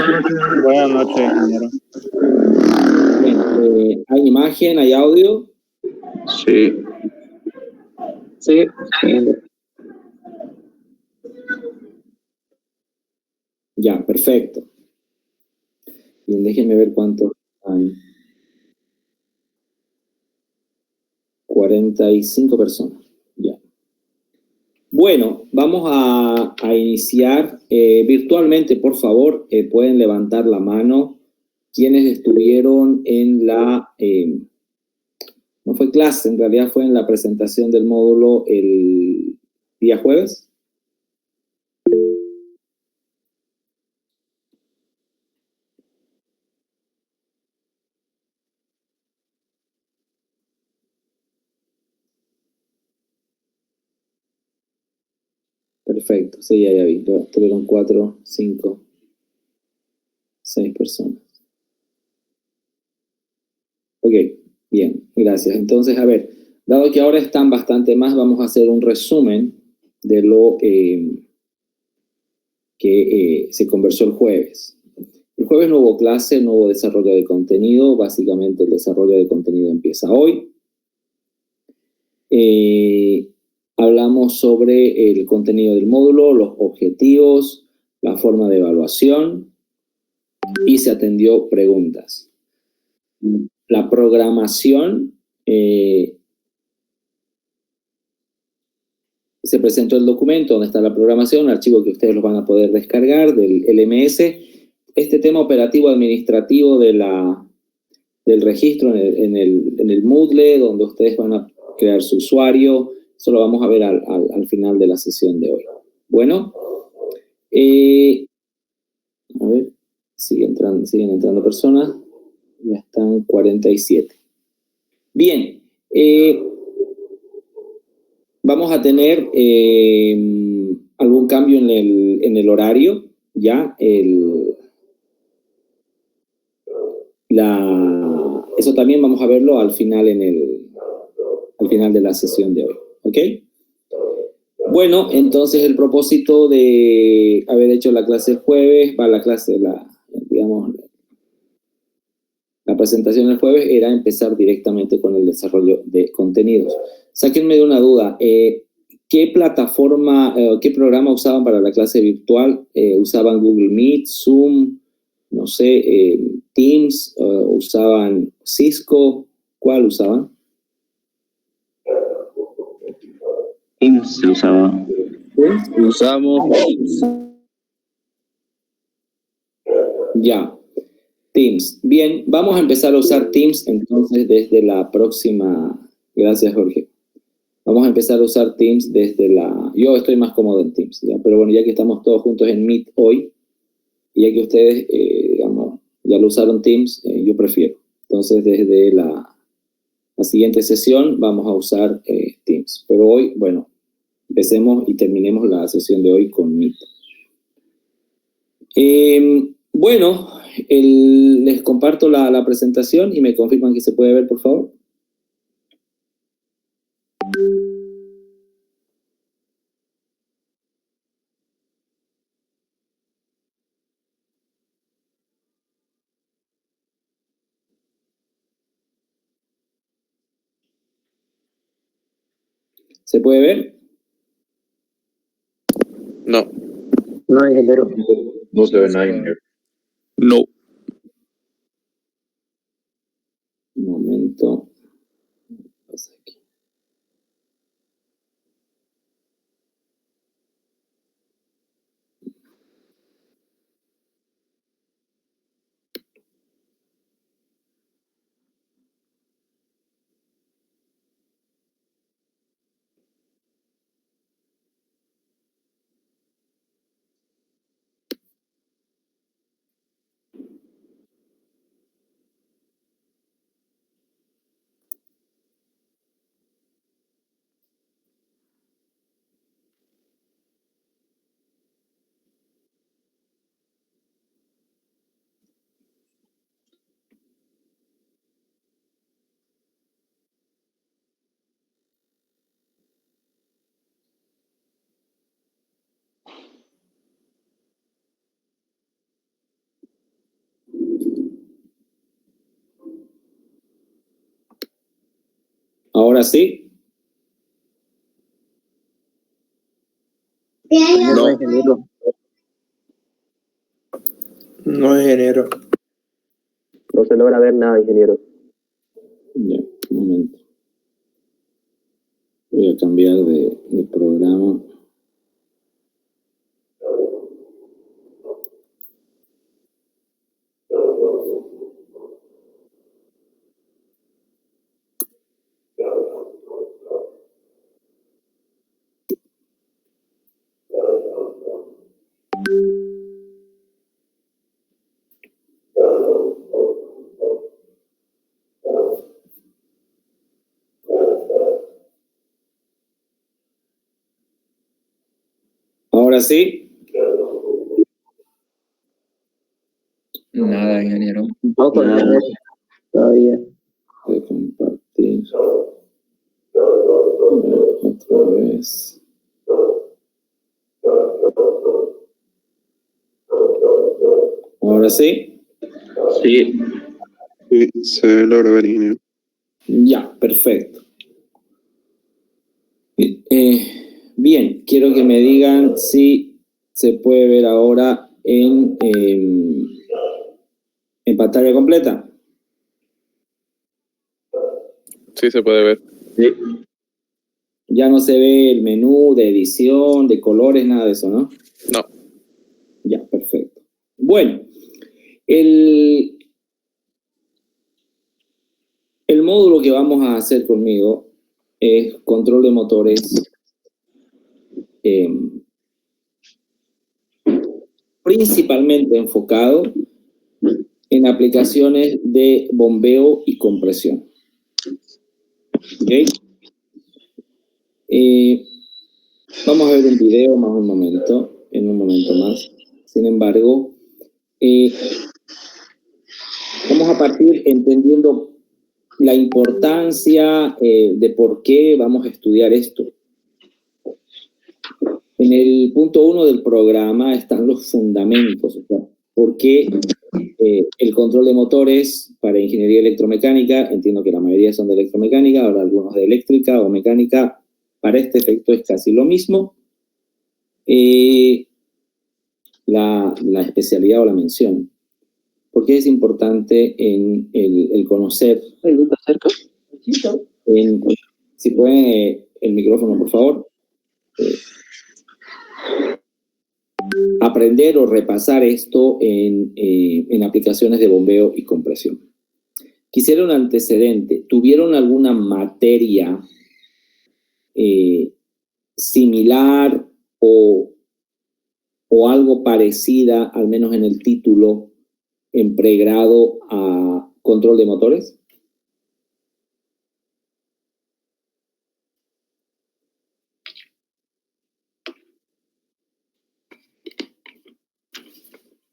Buenas noches, ingeniero. Bien, ¿hay imagen, hay audio? Sí. Sí. Ya, perfecto. Bien, déjenme ver cuántos hay. 45 personas. Ya. Bueno, vamos a iniciar virtualmente, por favor. Pueden levantar la mano quienes estuvieron en la... no fue clase, en realidad fue en la presentación del módulo el día jueves. Perfecto, sí, ya vi. Tuvieron 4, 5, 6 personas. Ok, bien, gracias. Entonces, a ver, dado que ahora están bastante más, vamos a hacer un resumen de lo que se conversó el jueves. El jueves no hubo clase, no hubo desarrollo de contenido. Básicamente el desarrollo de contenido empieza hoy. Hablamos sobre el contenido del módulo, los objetivos, la forma de evaluación y se atendió preguntas. La programación, se presentó el documento donde está la programación, un archivo que ustedes lo van a poder descargar del LMS. Este tema operativo administrativo del registro en el Moodle, donde ustedes van a crear su usuario, eso lo vamos a ver al final de la sesión de hoy. Bueno, a ver, siguen entrando personas, ya están 47. Bien, vamos a tener algún cambio en el horario, ya eso también vamos a verlo al final al final de la sesión de hoy, ¿ok? Bueno, entonces el propósito de haber hecho la clase el jueves, la presentación el jueves era empezar directamente con el desarrollo de contenidos. Sáquenme de una duda, ¿qué plataforma, qué programa usaban para la clase virtual? ¿Usaban Google Meet, Zoom, no sé, Teams, usaban Cisco? ¿Cuál usaban? Teams se usaba. ¿Sí? Usamos. Ya. Teams. Bien, vamos a empezar a usar Teams entonces desde la próxima... Gracias, Jorge. Vamos a empezar a usar Teams desde la... Yo estoy más cómodo en Teams, ¿ya? Pero bueno, ya que estamos todos juntos en Meet hoy, y ya que ustedes, digamos, ya lo usaron Teams, yo prefiero. Entonces, desde la siguiente sesión vamos a usar Teams. Pero hoy, bueno, empecemos y terminemos la sesión de hoy con Meet. Bueno, les comparto la presentación y me confirman que se puede ver, por favor. ¿Se puede ver? No. No, ingeniero. No se ve nada, ingeniero. No. Un momento. Pasa aquí. Ahora sí. No, ingeniero. No, ingeniero. No se logra ver nada, ingeniero. Ya, un momento. Voy a cambiar de programa. Ahora sí. Nada, ingeniero. No, con Nada. ingeniero. Todavía. Voy a compartir. Otra vez. Ahora sí. Sí. Sí, se logra ver, ingeniero. Ya, perfecto. Bien, quiero que me digan si se puede ver ahora en pantalla completa. Sí, se puede ver. Sí. Ya no se ve el menú de edición, de colores, nada de eso, ¿no? No. Ya, perfecto. Bueno, el módulo que vamos a hacer conmigo es control de motores, principalmente enfocado en aplicaciones de bombeo y compresión. ¿Ok? Vamos a ver un video más en un momento más. Sin embargo, vamos a partir entendiendo la importancia de por qué vamos a estudiar esto. En el punto 1 del programa están los fundamentos, o sea, por qué el control de motores para ingeniería electromecánica, entiendo que la mayoría son de electromecánica, ahora algunos de eléctrica o mecánica, para este efecto es casi lo mismo. La especialidad o la mención. ¿Por qué es importante en el conocer? Si pueden el micrófono, por favor. Aprender o repasar esto en aplicaciones de bombeo y compresión. Quisiera un antecedente. ¿Tuvieron alguna materia similar o algo parecida, al menos en el título, en pregrado a control de motores?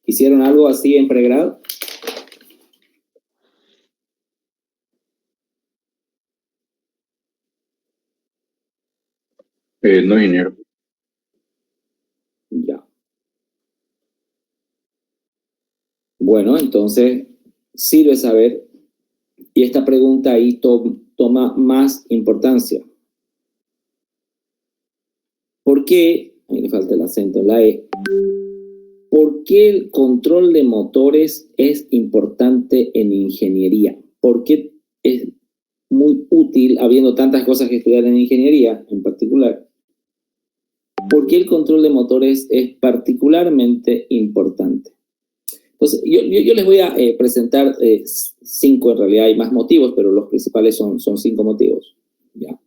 ¿Hicieron algo así en pregrado? No, ingeniero. Ya. Bueno, entonces sirve saber, y esta pregunta ahí toma más importancia. ¿Por qué? Ahí le falta el acento en la E. ¿Por qué el control de motores es importante en ingeniería? ¿Por qué es muy útil, habiendo tantas cosas que estudiar en ingeniería en particular? ¿Por qué el control de motores es particularmente importante? Entonces, yo les voy a presentar 5, en realidad hay más motivos, pero los principales son 5 motivos. ¿Ya?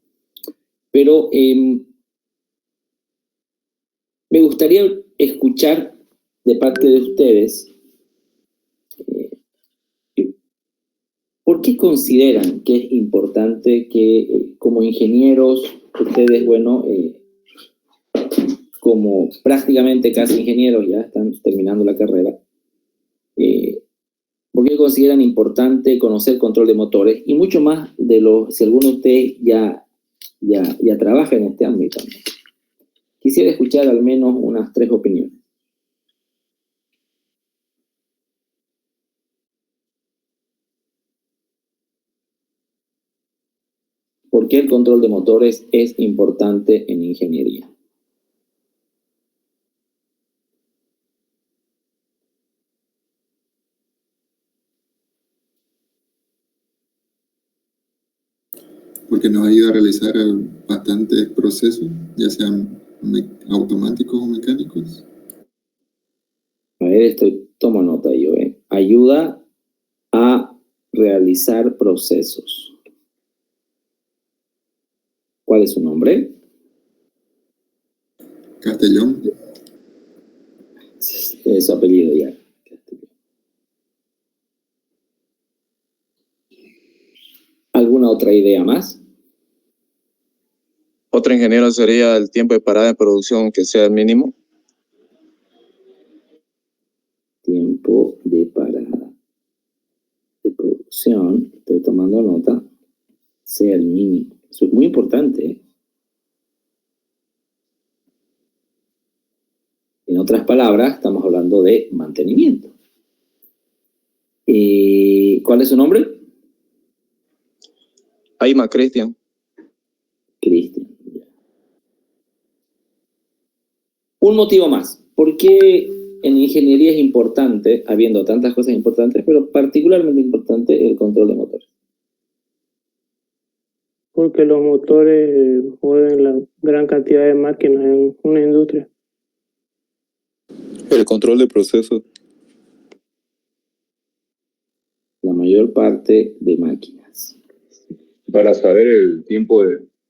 Pero me gustaría escuchar de parte de ustedes ¿por qué consideran que es importante que como ingenieros, ustedes, bueno, como prácticamente casi ingenieros, ya están terminando la carrera, ¿por qué consideran importante conocer control de motores? Y mucho más de si alguno de ustedes ya trabaja en este ámbito. Quisiera escuchar al menos unas 3 opiniones. ¿Por qué el control de motores es importante en ingeniería? Porque nos ayuda a realizar bastantes procesos, ya sean automáticos o mecánicos. A ver, tomo nota yo, Ayuda a realizar procesos. ¿Cuál es su nombre? Castellón. Es su apellido ya. ¿Alguna otra idea más? Otro ingeniero sería el tiempo de parada de producción que sea el mínimo. Tiempo de parada de producción, estoy tomando nota, sea el mínimo. Eso es muy importante. En otras palabras, estamos hablando de mantenimiento. ¿Cuál es su nombre? Aima Cristian. Cristian. Un motivo más. ¿Por qué en ingeniería es importante, habiendo tantas cosas importantes, pero particularmente importante el control de motores? Porque los motores mueven la gran cantidad de máquinas en una industria. El control de procesos. La mayor parte de máquinas. Para saber el tiempo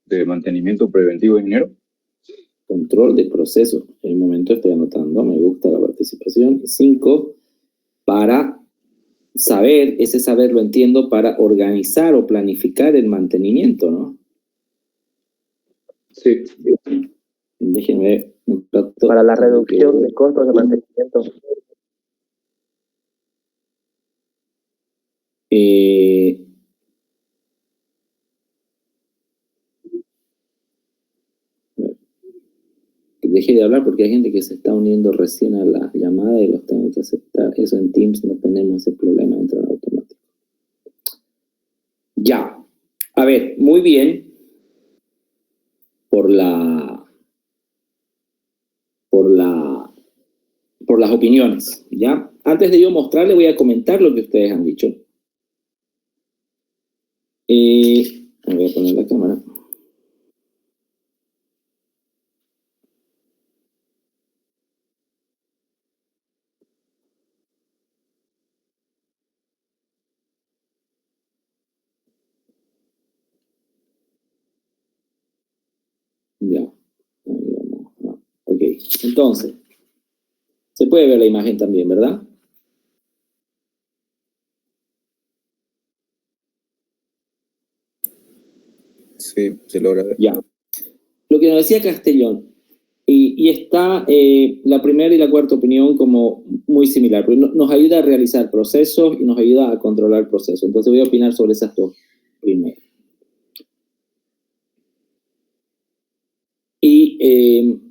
de mantenimiento preventivo, ingeniero. Control de procesos. En un momento estoy anotando, me gusta la participación. 5, para saber, ese saber lo entiendo, para organizar o planificar el mantenimiento, ¿no? Sí. Déjenme ver un rato. Para la reducción de costos de mantenimiento. Dejé de hablar porque hay gente que se está uniendo recién a la llamada y los tengo que aceptar. Eso en Teams no tenemos ese problema, entra en automático. Ya. A ver, muy bien. Por las opiniones, ¿ya? Antes de yo mostrarle, voy a comentar lo que ustedes han dicho. Voy a poner la cámara. Ya. Ahí vamos. Ok, entonces, se puede ver la imagen también, ¿verdad? Sí, se logra ver. Ya. Lo que nos decía Castellón, y está la primera y la cuarta opinión como muy similar, porque nos ayuda a realizar procesos y nos ayuda a controlar procesos. Entonces voy a opinar sobre esas dos primero. Y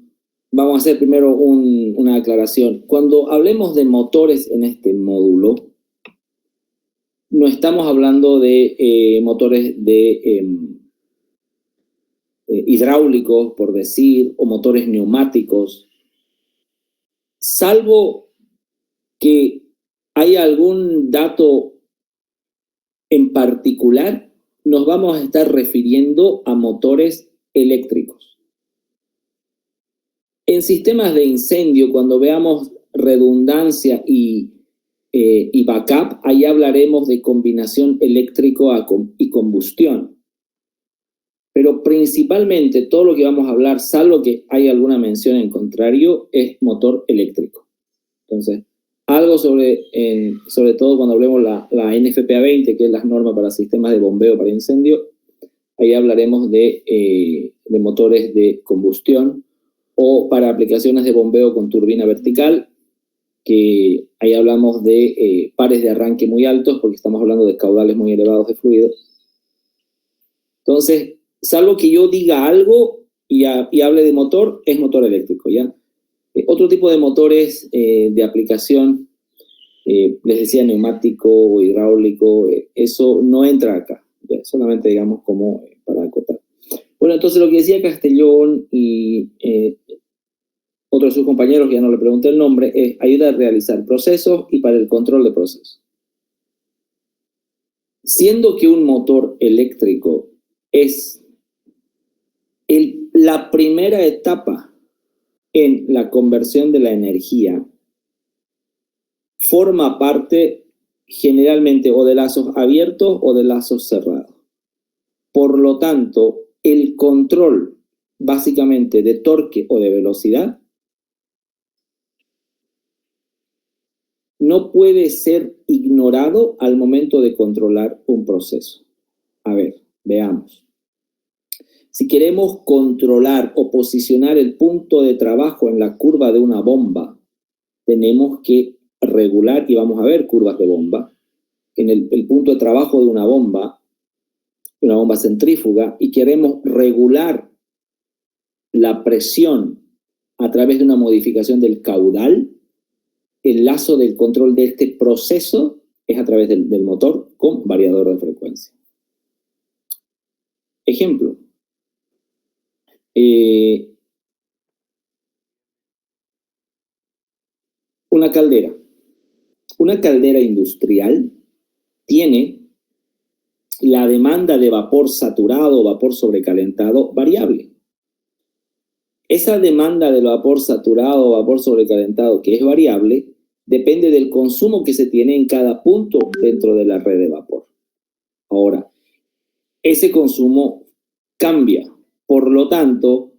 vamos a hacer primero una aclaración. Cuando hablemos de motores en este módulo, no estamos hablando de motores de hidráulicos, por decir, o motores neumáticos, salvo que haya algún dato en particular, nos vamos a estar refiriendo a motores eléctricos. En sistemas de incendio, cuando veamos redundancia y backup, ahí hablaremos de combinación eléctrico y combustión. Pero principalmente todo lo que vamos a hablar, salvo que haya alguna mención en contrario, es motor eléctrico. Entonces, algo sobre todo cuando hablemos la NFPA 20, que es la norma para sistemas de bombeo para incendio, ahí hablaremos de motores de combustión o para aplicaciones de bombeo con turbina vertical, que ahí hablamos de pares de arranque muy altos porque estamos hablando de caudales muy elevados de fluido. Entonces, salvo que yo diga algo y hable de motor, es motor eléctrico, ¿ya? Otro tipo de motores de aplicación, les decía neumático o hidráulico, eso no entra acá, ¿ya? Solamente digamos como para acotar. Bueno, entonces lo que decía Castellón y otros de sus compañeros, que ya no le pregunté el nombre, es ayuda a realizar procesos y para el control de procesos. Siendo que un motor eléctrico es la primera etapa en la conversión de la energía, forma parte generalmente o de lazos abiertos o de lazos cerrados. Por lo tanto, el control básicamente de torque o de velocidad no puede ser ignorado al momento de controlar un proceso. A ver, veamos. Si queremos controlar o posicionar el punto de trabajo en la curva de una bomba, tenemos que regular, y vamos a ver curvas de bomba, en el punto de trabajo de una bomba centrífuga, y queremos regular la presión a través de una modificación del caudal, el lazo del control de este proceso es a través del motor con variador de frecuencia. Ejemplo. Una caldera. Una caldera industrial tiene la demanda de vapor saturado o vapor sobrecalentado variable. Esa demanda del vapor saturado o vapor sobrecalentado, que es variable, depende del consumo que se tiene en cada punto dentro de la red de vapor. Ahora, ese consumo cambia. Por lo tanto,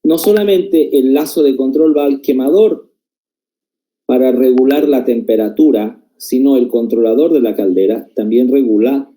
no solamente el lazo de control va al quemador para regular la temperatura, sino el controlador de la caldera también regula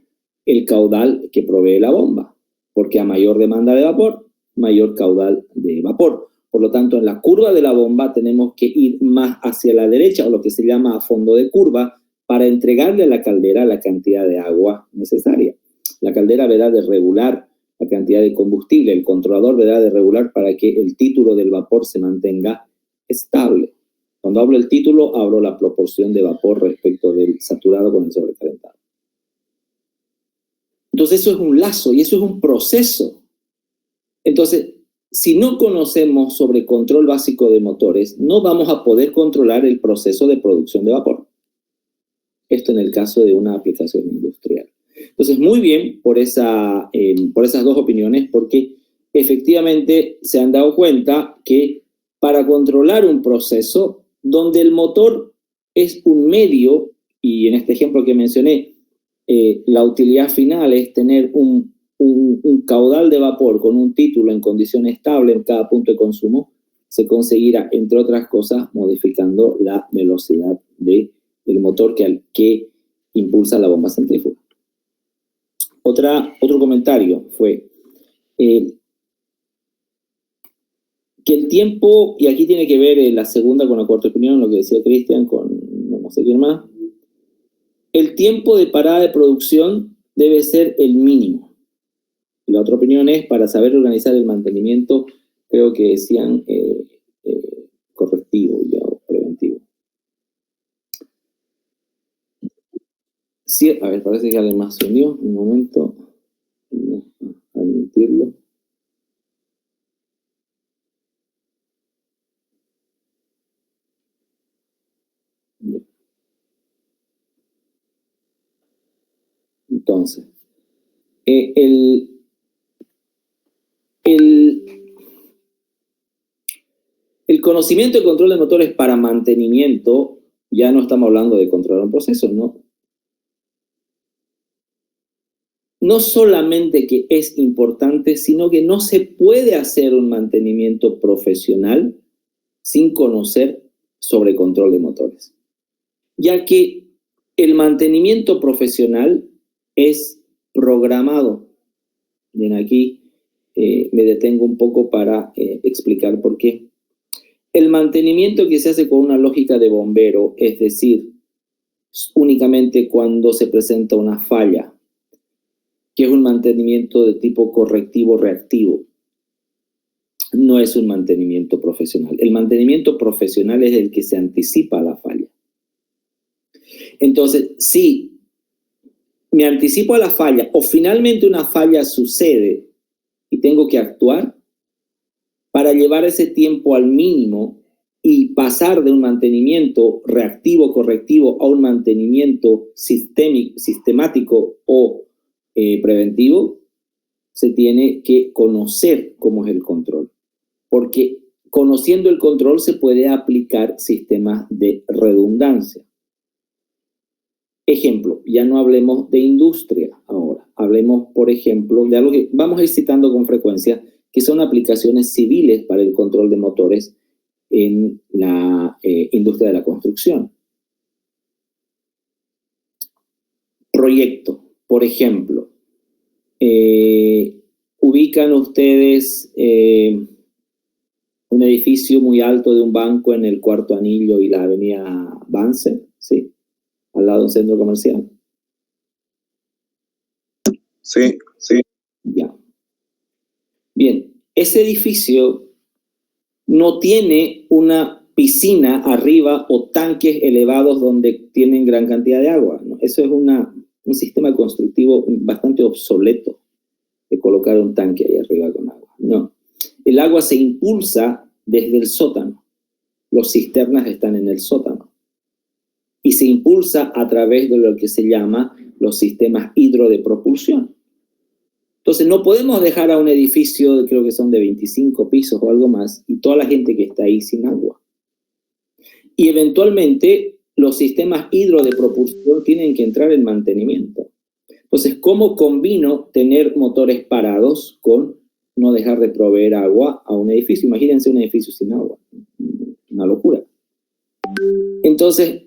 el caudal que provee la bomba, porque a mayor demanda de vapor, mayor caudal de vapor. Por lo tanto, en la curva de la bomba tenemos que ir más hacia la derecha, o lo que se llama a fondo de curva, para entregarle a la caldera la cantidad de agua necesaria. La caldera verá de regular la cantidad de combustible, el controlador verá de regular para que el título del vapor se mantenga estable. Cuando hablo del título, hablo la proporción de vapor respecto del saturado con el sobrecalentado. Entonces eso es un lazo y eso es un proceso. Entonces, si no conocemos sobre control básico de motores, no vamos a poder controlar el proceso de producción de vapor. Esto en el caso de una aplicación industrial. Entonces, muy bien por esas dos opiniones, porque efectivamente se han dado cuenta que para controlar un proceso donde el motor es un medio, y en este ejemplo que mencioné, la utilidad final es tener un caudal de vapor con un título en condición estable en cada punto de consumo, se conseguirá, entre otras cosas, modificando la velocidad del motor que impulsa la bomba centrífuga. Otro comentario fue que el tiempo, y aquí tiene que ver la segunda con la cuarta opinión, lo que decía Cristian con no sé quién más, el tiempo de parada de producción debe ser el mínimo. Y la otra opinión es, para saber organizar el mantenimiento, creo que decían correctivo ya, o preventivo. Sí, a ver, parece que alguien más se unió. Un momento. Vamos a admitirlo. Entonces, el conocimiento y control de motores para mantenimiento, ya no estamos hablando de controlar un proceso, ¿no? No solamente que es importante, sino que no se puede hacer un mantenimiento profesional sin conocer sobre control de motores. Ya que el mantenimiento profesional es programado. Bien, aquí me detengo un poco para explicar por qué. El mantenimiento que se hace con una lógica de bombero, es decir, únicamente cuando se presenta una falla, que es un mantenimiento de tipo correctivo-reactivo, no es un mantenimiento profesional. El mantenimiento profesional es el que se anticipa a la falla. Entonces, si me anticipo a la falla o finalmente una falla sucede y tengo que actuar para llevar ese tiempo al mínimo y pasar de un mantenimiento reactivo, correctivo, a un mantenimiento sistemático o preventivo, se tiene que conocer cómo es el control. Porque conociendo el control se puede aplicar sistemas de redundancia. Ejemplo, ya no hablemos de industria ahora. Hablemos, por ejemplo, de algo que vamos a ir citando con frecuencia, que son aplicaciones civiles para el control de motores en la industria de la construcción. Proyecto, por ejemplo. ¿Ubican ustedes un edificio muy alto de un banco en el Cuarto Anillo y la avenida Banzer? ¿Sí? Al lado de un centro comercial. Sí. Ya. Bien, ese edificio no tiene una piscina arriba o tanques elevados donde tienen gran cantidad de agua, ¿no? Eso es un sistema constructivo bastante obsoleto de colocar un tanque ahí arriba con agua. No, el agua se impulsa desde el sótano. Los cisternas están en el sótano. Y se impulsa a través de lo que se llama los sistemas hidro de propulsión. Entonces no podemos dejar a un edificio, creo que son de 25 pisos o algo más, y toda la gente que está ahí sin agua. Y eventualmente los sistemas hidro de propulsión tienen que entrar en mantenimiento. Entonces, ¿cómo combino tener motores parados con no dejar de proveer agua a un edificio? Imagínense un edificio sin agua. Una locura. Entonces,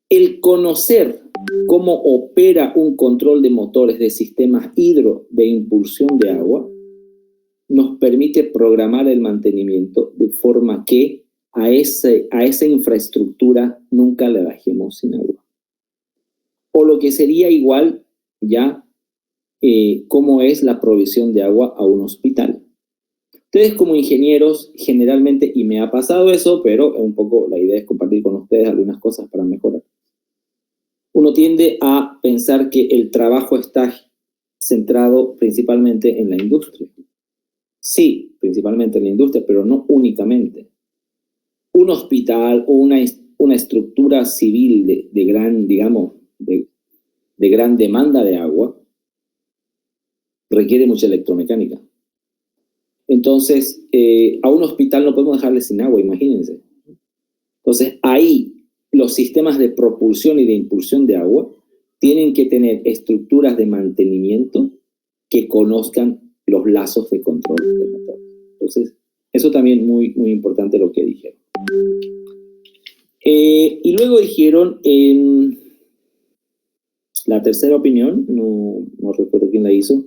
el conocer cómo opera un control de motores de sistemas hidro de impulsión de agua nos permite programar el mantenimiento de forma que a esa infraestructura nunca la dejemos sin agua. O lo que sería igual ya cómo es la provisión de agua a un hospital. Ustedes como ingenieros generalmente, y me ha pasado eso, pero un poco la idea es compartir con ustedes algunas cosas para mejorar. Uno tiende a pensar que el trabajo está centrado principalmente en la industria. Sí, principalmente en la industria, pero no únicamente. Un hospital o una estructura civil de gran, digamos, de gran demanda de agua requiere mucha electromecánica. Entonces, a un hospital no podemos dejarle sin agua, imagínense. Entonces, ahí los sistemas de propulsión y de impulsión de agua tienen que tener estructuras de mantenimiento que conozcan los lazos de control del motor. Entonces, eso también muy, muy importante lo que dijeron. Y luego dijeron, la tercera opinión, no recuerdo quién la hizo,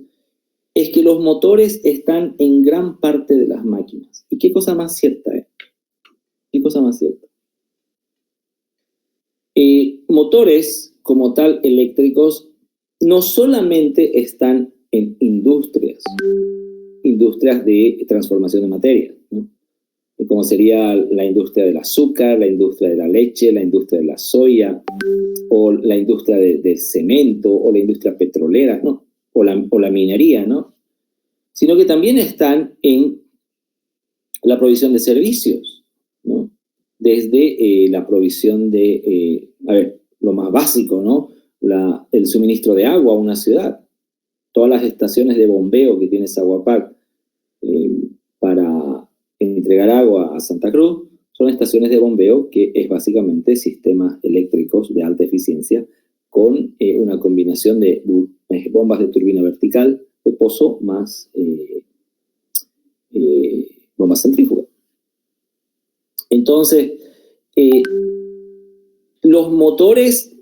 es que los motores están en gran parte de las máquinas. ¿Y qué cosa más cierta es? ¿Qué cosa más cierta? Motores como tal eléctricos no solamente están en industrias de transformación de materia, ¿no? Como sería la industria del azúcar, la industria de la leche, la industria de la soya, o la industria de cemento, o la industria petrolera, ¿no? o la minería, ¿no? Sino que también están en la provisión de servicios, ¿no? Desde la provisión de, lo más básico, ¿no? El suministro de agua a una ciudad. Todas las estaciones de bombeo que tiene Saguapac para entregar agua a Santa Cruz son estaciones de bombeo que es básicamente sistemas eléctricos de alta eficiencia con una combinación de bombas de turbina vertical de pozo más bombas centrífugas. Entonces, los motores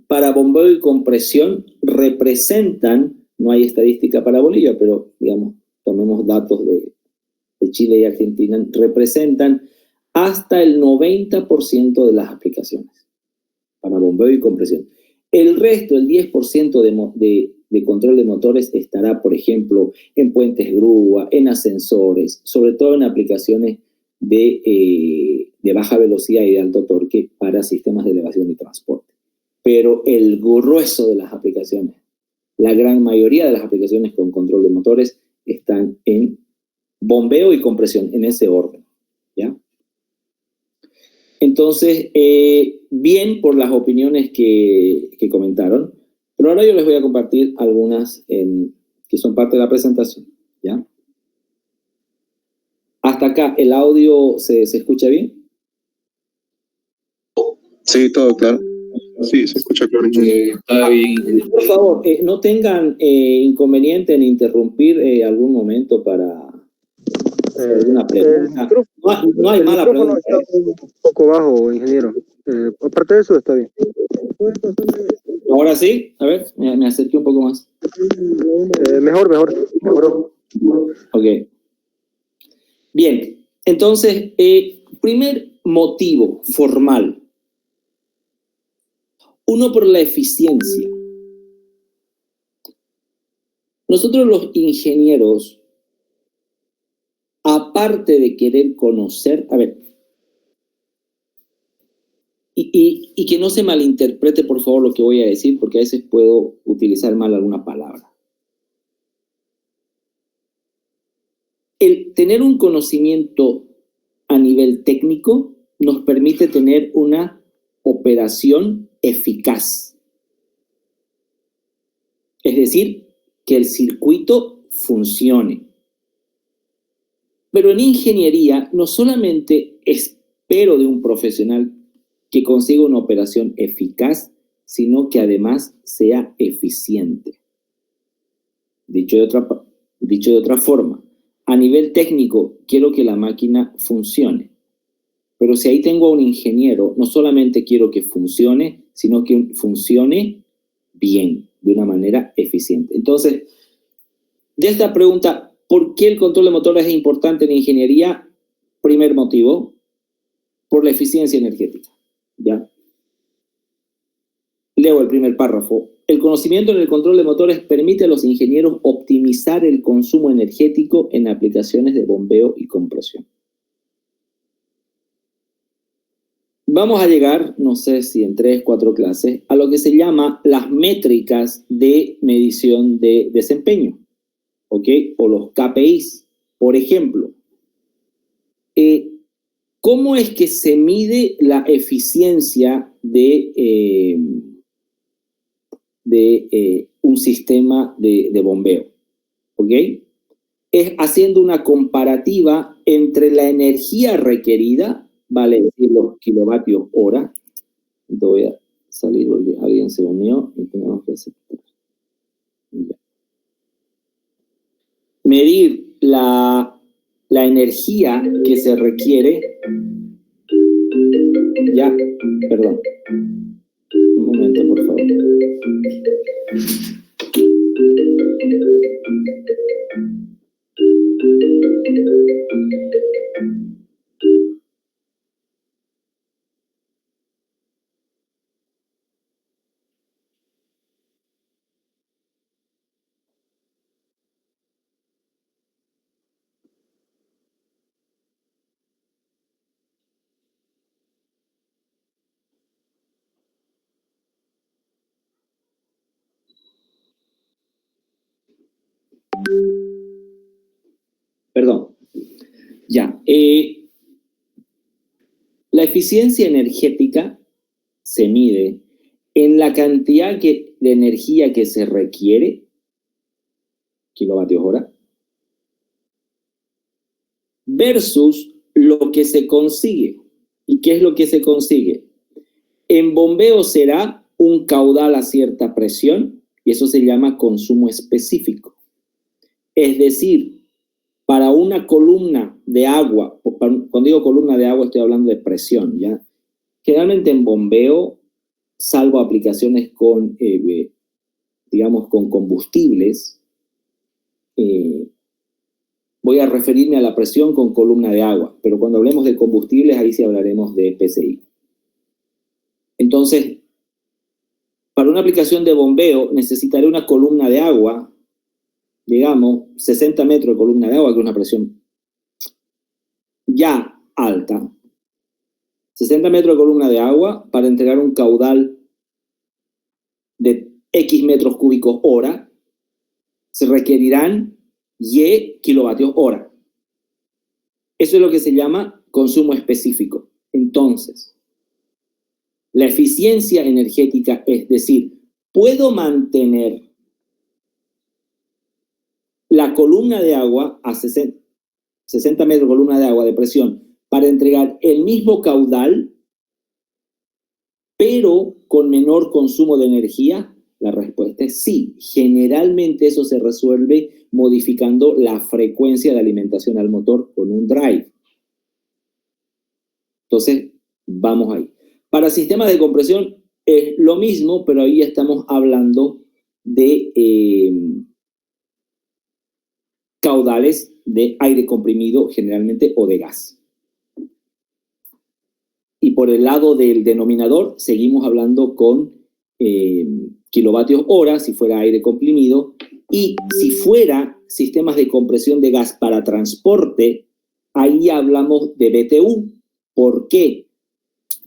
para bombeo y compresión representan, no hay estadística para Bolivia, pero digamos, tomemos datos de Chile y Argentina, representan hasta el 90% de las aplicaciones para bombeo y compresión. El resto, el 10% de control de motores estará, por ejemplo, en puentes grúa, en ascensores, sobre todo en aplicaciones de baja velocidad y de alto torque para sistemas de elevación y transporte. pero el grueso de las aplicaciones, la gran mayoría de las aplicaciones con control de motores están en bombeo y compresión, en ese orden, ¿ya? Entonces, bien por las opiniones que comentaron, pero ahora yo les voy a compartir algunas que son parte de la presentación, ¿ya? Hasta acá, ¿el audio se escucha bien? Sí, todo claro. Sí, se escucha claro. Está bien. Por favor, no tengan inconveniente en interrumpir algún momento para hacer alguna pregunta. No hay mala pregunta. Está un poco bajo, ingeniero. Aparte de eso, está bien. Ahora sí, a ver, me acerqué un poco más. Mejoró. Ok. Bien, entonces, primer motivo formal. Uno, por la eficiencia. Nosotros los ingenieros, aparte de querer conocer, a ver, y que no se malinterprete por favor lo que voy a decir, porque a veces puedo utilizar mal alguna palabra. El tener un conocimiento a nivel técnico nos permite tener una operación eficaz. Es decir, que el circuito funcione. Pero en ingeniería no solamente espero de un profesional que consiga una operación eficaz, sino que además sea eficiente. Dicho de otra forma, a nivel técnico quiero que la máquina funcione. Pero si ahí tengo a un ingeniero, no solamente quiero que funcione, sino que funcione bien, de una manera eficiente. Entonces, de esta pregunta, ¿por qué el control de motores es importante en ingeniería? Primer motivo, por la eficiencia energética. ¿Ya? Leo el primer párrafo. El conocimiento en el control de motores permite a los ingenieros optimizar el consumo energético en aplicaciones de bombeo y compresión. Vamos a llegar, no sé si en 3, 4 clases, a lo que se llama las métricas de medición de desempeño, ¿ok? O los KPIs. Por ejemplo, ¿cómo es que se mide la eficiencia de un sistema de bombeo? ¿Ok? Es haciendo una comparativa entre la energía requerida, vale decir los kilovatios hora. Entonces voy a salir porque alguien se unió y tenemos que aceptar. Ya. Medir la energía que se requiere. Ya, perdón. Un momento, por favor. Perdón. Ya. La eficiencia energética se mide en la cantidad de energía que se requiere, kilovatios hora, versus lo que se consigue. ¿Y qué es lo que se consigue? En bombeo será un caudal a cierta presión y eso se llama consumo específico. Es decir, para una columna de agua, cuando digo columna de agua estoy hablando de presión, ¿ya? Generalmente en bombeo, salvo aplicaciones con, digamos, con combustibles, voy a referirme a la presión con columna de agua, pero cuando hablemos de combustibles, ahí sí hablaremos de PSI. Entonces, para una aplicación de bombeo necesitaré una columna de agua, digamos, 60 metros de columna de agua, que es una presión ya alta. 60 metros de columna de agua para entregar un caudal de X metros cúbicos hora, se requerirán Y kilovatios hora. Eso es lo que se llama consumo específico. Entonces, la eficiencia energética, es decir, puedo mantener la columna de agua a 60 metros columna de agua de presión para entregar el mismo caudal, pero con menor consumo de energía. La respuesta es sí. Generalmente eso se resuelve modificando la frecuencia de alimentación al motor con un drive. Entonces, vamos ahí. Para sistemas de compresión es lo mismo, pero ahí estamos hablando de caudales de aire comprimido generalmente o de gas. Y por el lado del denominador seguimos hablando con kilovatios hora si fuera aire comprimido, y si fuera sistemas de compresión de gas para transporte, ahí hablamos de BTU. ¿Por qué?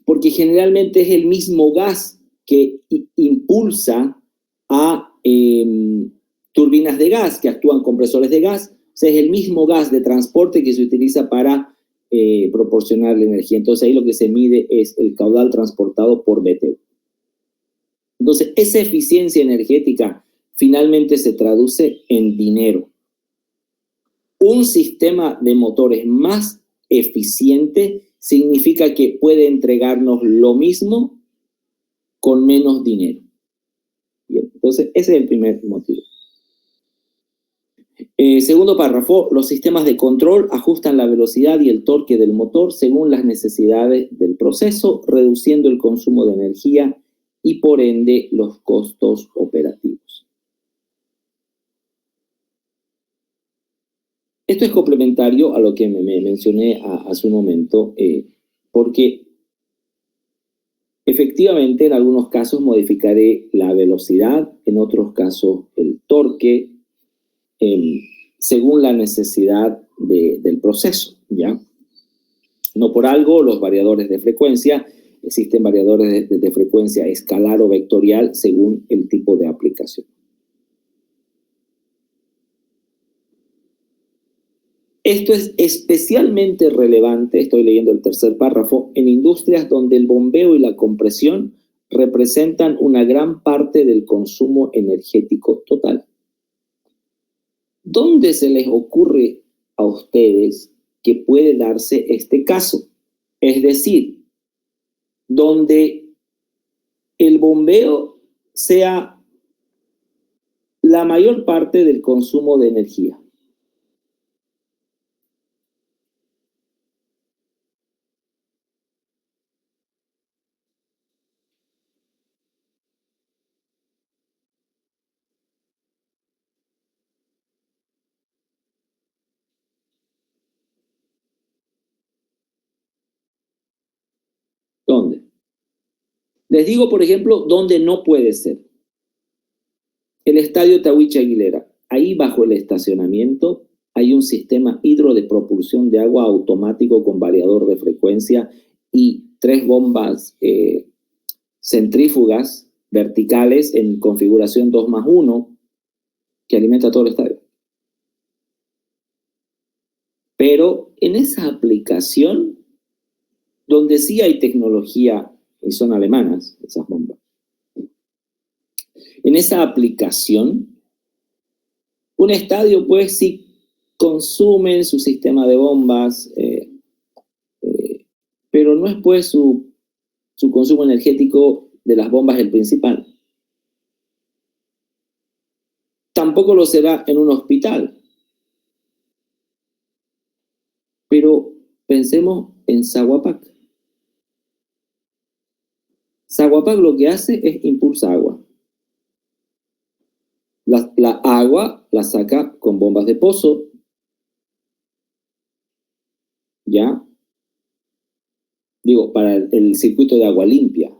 Porque generalmente es el mismo gas que impulsa a turbinas de gas que actúan compresores de gas. O sea, es el mismo gas de transporte que se utiliza para proporcionar la energía. Entonces ahí lo que se mide es el caudal transportado por BTU. Entonces esa eficiencia energética finalmente se traduce en dinero. Un sistema de motores más eficiente significa que puede entregarnos lo mismo con menos dinero. Bien, entonces ese es el primer motivo. Segundo párrafo, los sistemas de control ajustan la velocidad y el torque del motor según las necesidades del proceso, reduciendo el consumo de energía y por ende los costos operativos. Esto es complementario a lo que me mencioné hace un momento, porque efectivamente en algunos casos modificaré la velocidad, en otros casos el torque, según la necesidad del proceso, ¿ya? No por algo los variadores de frecuencia, existen variadores de frecuencia escalar o vectorial según el tipo de aplicación. Esto es especialmente relevante, estoy leyendo el tercer párrafo, en industrias donde el bombeo y la compresión representan una gran parte del consumo energético total. ¿Dónde se les ocurre a ustedes que puede darse este caso? Es decir, donde el bombeo sea la mayor parte del consumo de energía. ¿Dónde? Les digo, por ejemplo, dónde no puede ser. El estadio Tahuichi Aguilera. Ahí bajo el estacionamiento hay un sistema hidro de propulsión de agua automático con variador de frecuencia y 3 bombas centrífugas verticales en configuración 2+1 que alimenta todo el estadio. Pero en esa aplicación, donde sí hay tecnología, y son alemanas esas bombas, en esa aplicación, un estadio pues sí consume su sistema de bombas, pero no es pues su consumo energético de las bombas el principal. Tampoco lo será en un hospital. Pero pensemos en Saguapac. Saguapac lo que hace es impulsa agua. La agua la saca con bombas de pozo, ¿ya? Digo, para el circuito de agua limpia.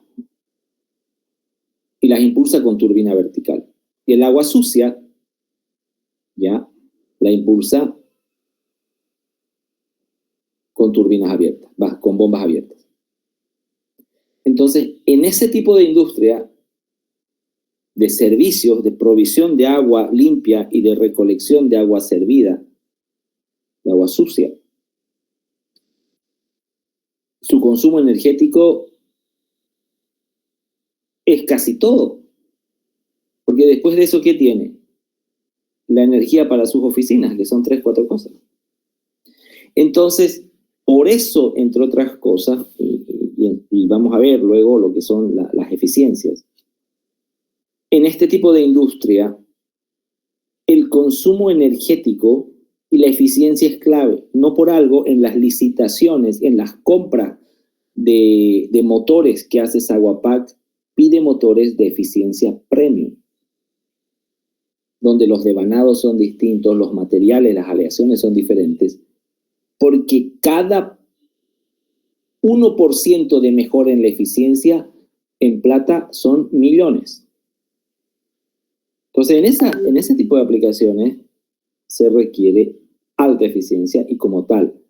Y las impulsa con turbina vertical. Y el agua sucia, ¿ya? La impulsa con turbinas abiertas, con bombas abiertas. Entonces, en ese tipo de industria, de servicios de provisión de agua limpia y de recolección de agua servida, de agua sucia. Su consumo energético es casi todo. Porque después de eso, ¿qué tiene? La energía para sus oficinas, que son 3, 4 cosas. Entonces, por eso, entre otras cosas, y vamos a ver luego lo que son las eficiencias, en este tipo de industria, el consumo energético y la eficiencia es clave. No por algo, en las licitaciones, en las compras de motores que hace Saguapac, pide motores de eficiencia premium, donde los devanados son distintos, los materiales, las aleaciones son diferentes, porque cada 1% de mejora en la eficiencia en plata son millones. Entonces, en ese tipo de aplicaciones se requiere alta eficiencia y como tal,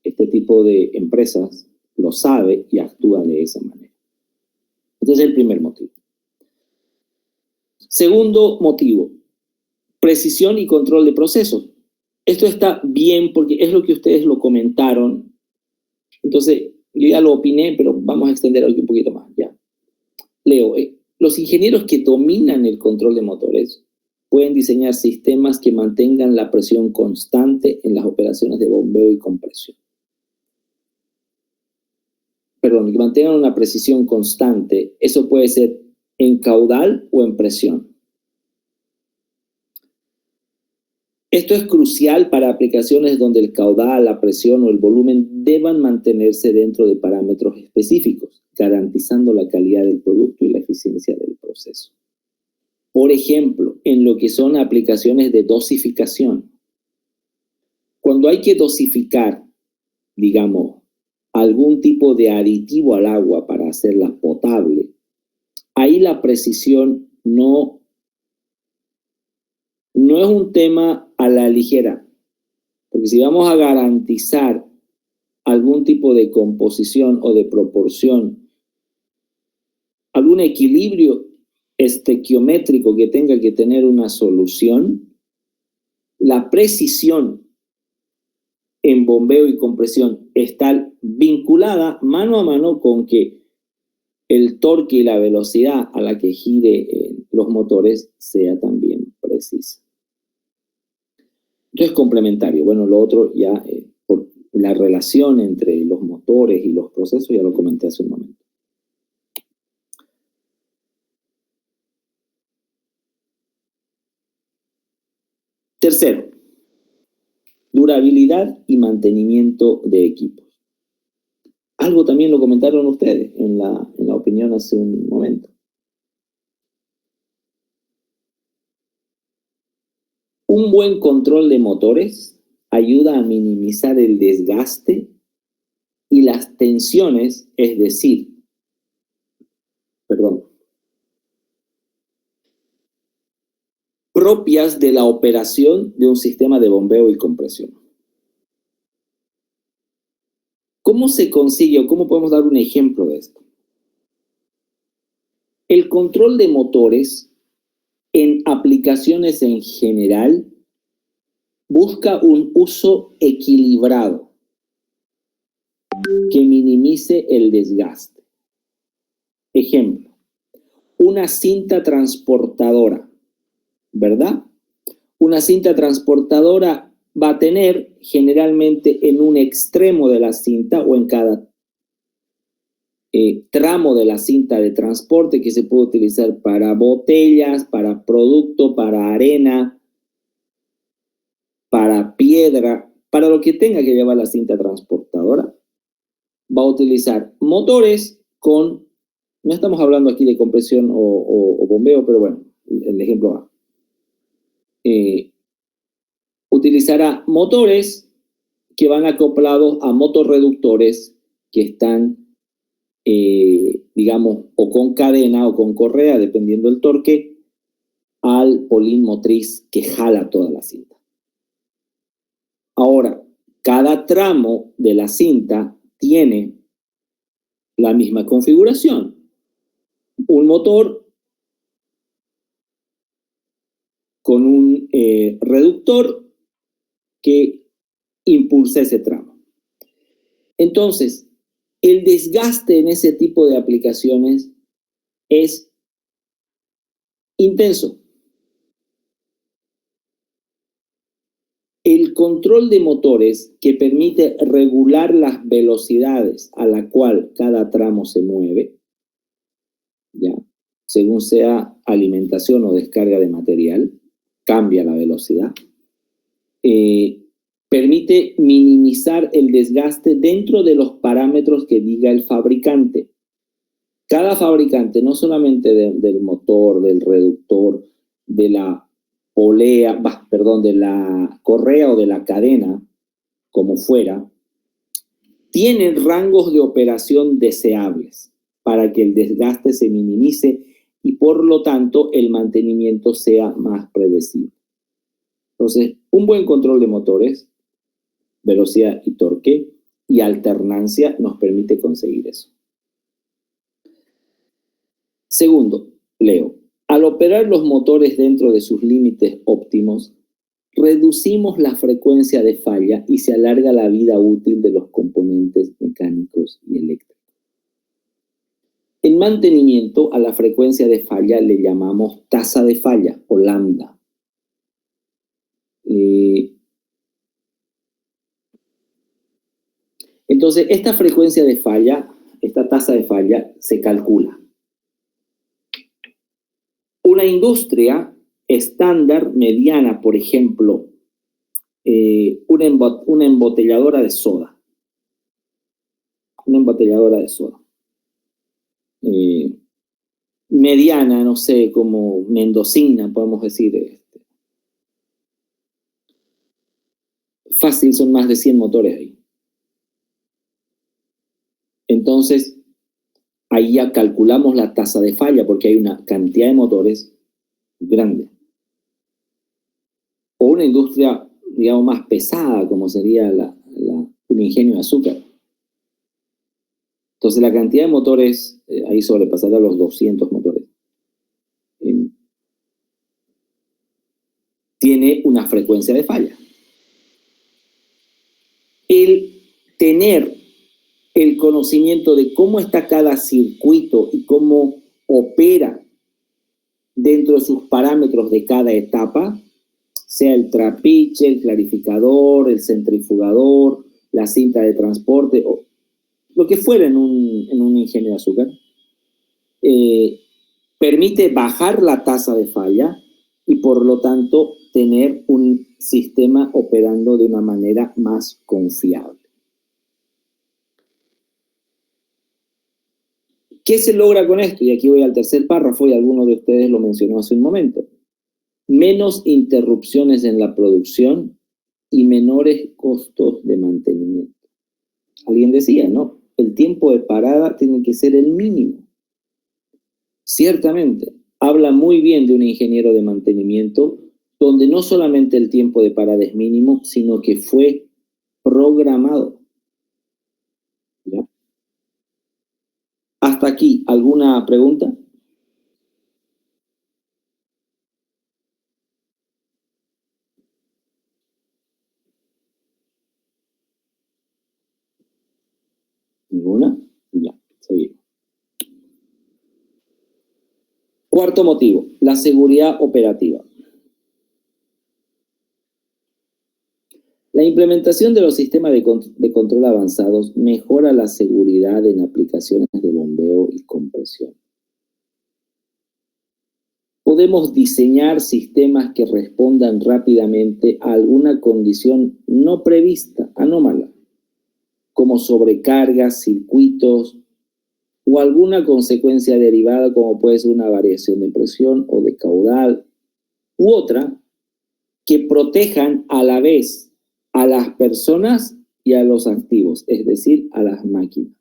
este tipo de empresas lo sabe y actúa de esa manera. Entonces, el primer motivo. Segundo motivo, precisión y control de procesos. Esto está bien porque es lo que ustedes lo comentaron. Entonces, yo ya lo opiné, pero vamos a extender aquí un poquito más. Ya. Leo, los ingenieros que dominan el control de motores pueden diseñar sistemas que mantengan la presión constante en las operaciones de bombeo y compresión. Perdón, que mantengan una precisión constante. Eso puede ser en caudal o en presión. Esto es crucial para aplicaciones donde el caudal, la presión o el volumen deban mantenerse dentro de parámetros específicos, garantizando la calidad del producto y la eficiencia del proceso. Por ejemplo, en lo que son aplicaciones de dosificación. Cuando hay que dosificar, digamos, algún tipo de aditivo al agua para hacerla potable, ahí la precisión no es un tema a la ligera, porque si vamos a garantizar algún tipo de composición o de proporción, algún equilibrio estequiométrico que tenga que tener una solución, la precisión en bombeo y compresión está vinculada mano a mano con que el torque y la velocidad a la que gire los motores sea también precisa. Entonces, complementario. Bueno, lo otro ya, por la relación entre los motores y los procesos, ya lo comenté hace un momento. Tercero, durabilidad y mantenimiento de equipos. Algo también lo comentaron ustedes en la opinión hace un momento. Un buen control de motores ayuda a minimizar el desgaste y las tensiones, es decir, propias de la operación de un sistema de bombeo y compresión. ¿Cómo se consigue o cómo podemos dar un ejemplo de esto? El control de motores en aplicaciones en general busca un uso equilibrado que minimice el desgaste. Ejemplo, una cinta transportadora, ¿verdad? Una cinta transportadora va a tener generalmente en un extremo de la cinta o en cada tramo de la cinta de transporte que se puede utilizar para botellas, para producto, para arena, para piedra, para lo que tenga que llevar la cinta transportadora, va a utilizar motores con, no estamos hablando aquí de compresión o bombeo, pero bueno, el ejemplo va. Utilizará motores que van acoplados a motorreductores que están, digamos, o con cadena o con correa, dependiendo del torque, al polín motriz que jala toda la cinta. Ahora, cada tramo de la cinta tiene la misma configuración. Un motor reductor que impulsa ese tramo. Entonces, el desgaste en ese tipo de aplicaciones es intenso. El control de motores que permite regular las velocidades a la cual cada tramo se mueve, ¿ya? Según sea alimentación o descarga de material, cambia la velocidad. Permite minimizar el desgaste dentro de los parámetros que diga el fabricante. Cada fabricante, no solamente del motor, del reductor, de la polea, de la correa o de la cadena, como fuera, tienen rangos de operación deseables para que el desgaste se minimice y por lo tanto el mantenimiento sea más predecible. Entonces, un buen control de motores, velocidad y torque y alternancia nos permite conseguir eso. Segundo, leo, al operar los motores dentro de sus límites óptimos, reducimos la frecuencia de falla y se alarga la vida útil de los componentes mecánicos y eléctricos. En mantenimiento, a la frecuencia de falla le llamamos tasa de falla o lambda. Entonces, esta frecuencia de falla, esta tasa de falla, se calcula. Una industria estándar mediana, por ejemplo, una embotelladora de soda. Una embotelladora de soda. Mediana, no sé, como mendocina, podemos decir. Fácil, son más de 100 motores ahí. Entonces, ahí ya calculamos la tasa de falla porque hay una cantidad de motores grande. O una industria, digamos, más pesada, como sería un ingenio de azúcar. Entonces, la cantidad de motores, ahí sobrepasará los 200 motores. Tiene una frecuencia de falla. El tener el conocimiento de cómo está cada circuito y cómo opera dentro de sus parámetros de cada etapa, sea el trapiche, el clarificador, el centrifugador, la cinta de transporte, o lo que fuera en un ingenio de azúcar, permite bajar la tasa de falla y por lo tanto tener un sistema operando de una manera más confiable. ¿Qué se logra con esto? Y aquí voy al tercer párrafo y alguno de ustedes lo mencionó hace un momento. Menos interrupciones en la producción y menores costos de mantenimiento. Alguien decía, ¿no? El tiempo de parada tiene que ser el mínimo. Ciertamente, habla muy bien de un ingeniero de mantenimiento donde no solamente el tiempo de parada es mínimo, sino que fue programado. ¿Ya? Hasta aquí, ¿alguna pregunta? ¿Ninguna? Ya, seguimos. Cuarto motivo, la seguridad operativa. La implementación de los sistemas de control avanzados mejora la seguridad en aplicaciones de bombeo y compresión. Podemos diseñar sistemas que respondan rápidamente a alguna condición no prevista, anómala, como sobrecargas, circuitos o alguna consecuencia derivada como puede ser una variación de presión o de caudal u otra que protejan a la vez a las personas y a los activos, es decir, a las máquinas.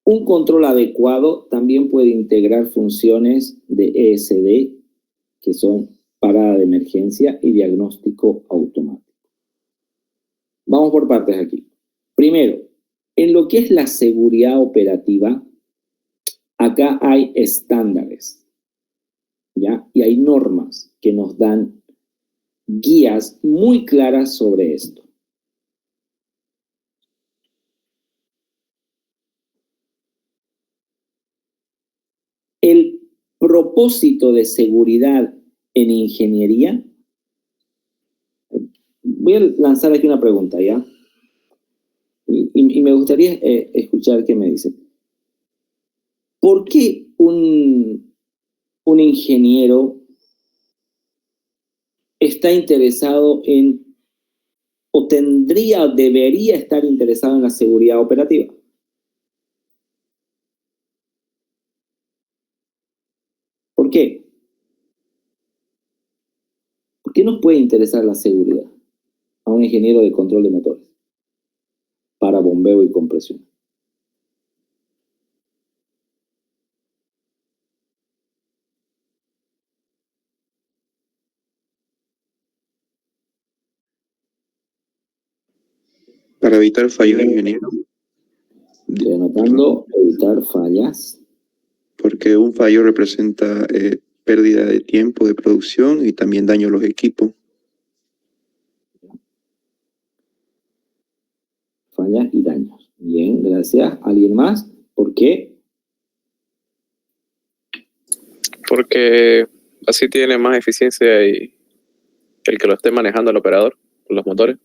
Un control adecuado también puede integrar funciones de ESD, que son parada de emergencia y diagnóstico automático. Vamos por partes aquí. Primero, en lo que es la seguridad operativa, acá hay estándares, ¿ya? Y hay normas que nos dan guías muy claras sobre esto. El propósito de seguridad en ingeniería, voy a lanzar aquí una pregunta, ¿ya? Y me gustaría escuchar qué me dice. ¿Por qué un ingeniero está interesado en, o debería estar interesado en la seguridad operativa? ¿Por qué? ¿Por qué nos puede interesar la seguridad a un ingeniero de control de motores para bombeo y compresión? Para evitar fallos, ingeniero. Estoy anotando, evitar fallas. Porque un fallo representa pérdida de tiempo de producción y también daño a los equipos. Fallas y daños. Bien, gracias. ¿Alguien más? ¿Por qué? Porque así tiene más eficiencia y el que lo esté manejando el operador, los motores.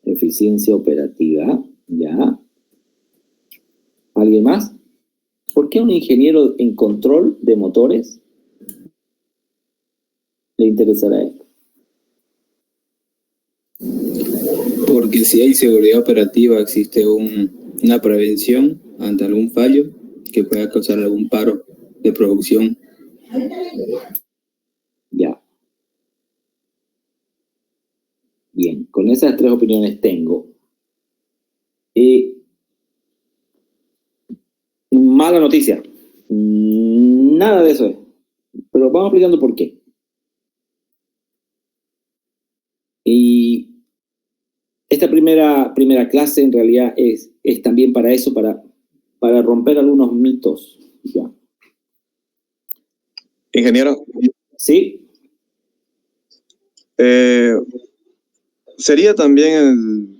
Eficiencia operativa, ya. ¿Alguien más? ¿Por qué un ingeniero en control de motores le interesará esto? Porque si hay seguridad operativa existe una prevención ante algún fallo que pueda causar algún paro de producción. Ya. Bien, con esas tres opiniones tengo. Mala noticia. Nada de eso es. Pero vamos explicando por qué. Y esta primera clase en realidad es también para eso, para romper algunos mitos. Ya. Ingeniero. ¿Sí? Sería también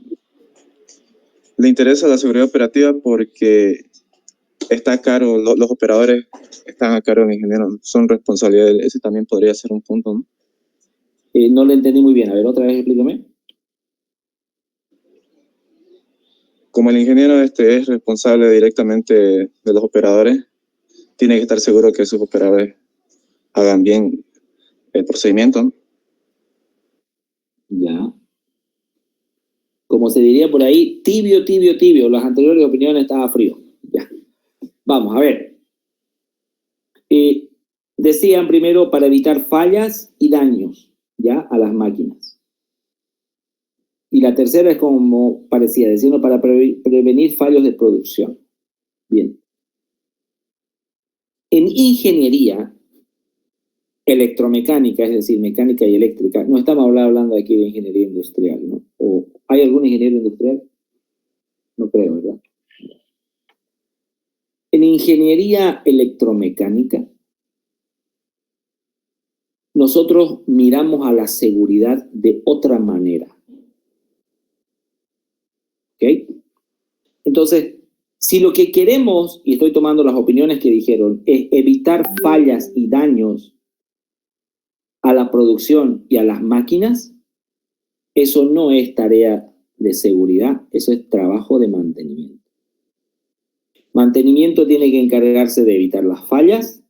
le interesa la seguridad operativa porque está caro, los operadores están a cargo del ingeniero, son responsabilidades. Ese también podría ser un punto, ¿no? No lo entendí muy bien. A ver, otra vez explícame. Como el ingeniero es responsable directamente de los operadores, tiene que estar seguro que sus operadores hagan bien el procedimiento, ¿no? Ya. Como se diría por ahí, tibio, tibio, tibio. Las anteriores opiniones estaban frío. Ya. Vamos, a ver. Decían primero para evitar fallas y daños, ¿ya? A las máquinas. Y la tercera es como parecía, diciendo para prevenir fallos de producción. Bien. En ingeniería electromecánica, es decir, mecánica y eléctrica, no estamos hablando aquí de ingeniería industrial, ¿no? ¿O hay algún ingeniero industrial? No creo, ¿verdad? En ingeniería electromecánica, nosotros miramos a la seguridad de otra manera. ¿Ok? Entonces, si lo que queremos, y estoy tomando las opiniones que dijeron, es evitar fallas y daños a la producción y a las máquinas, eso no es tarea de seguridad, eso es trabajo de mantenimiento. Mantenimiento tiene que encargarse de evitar las fallas,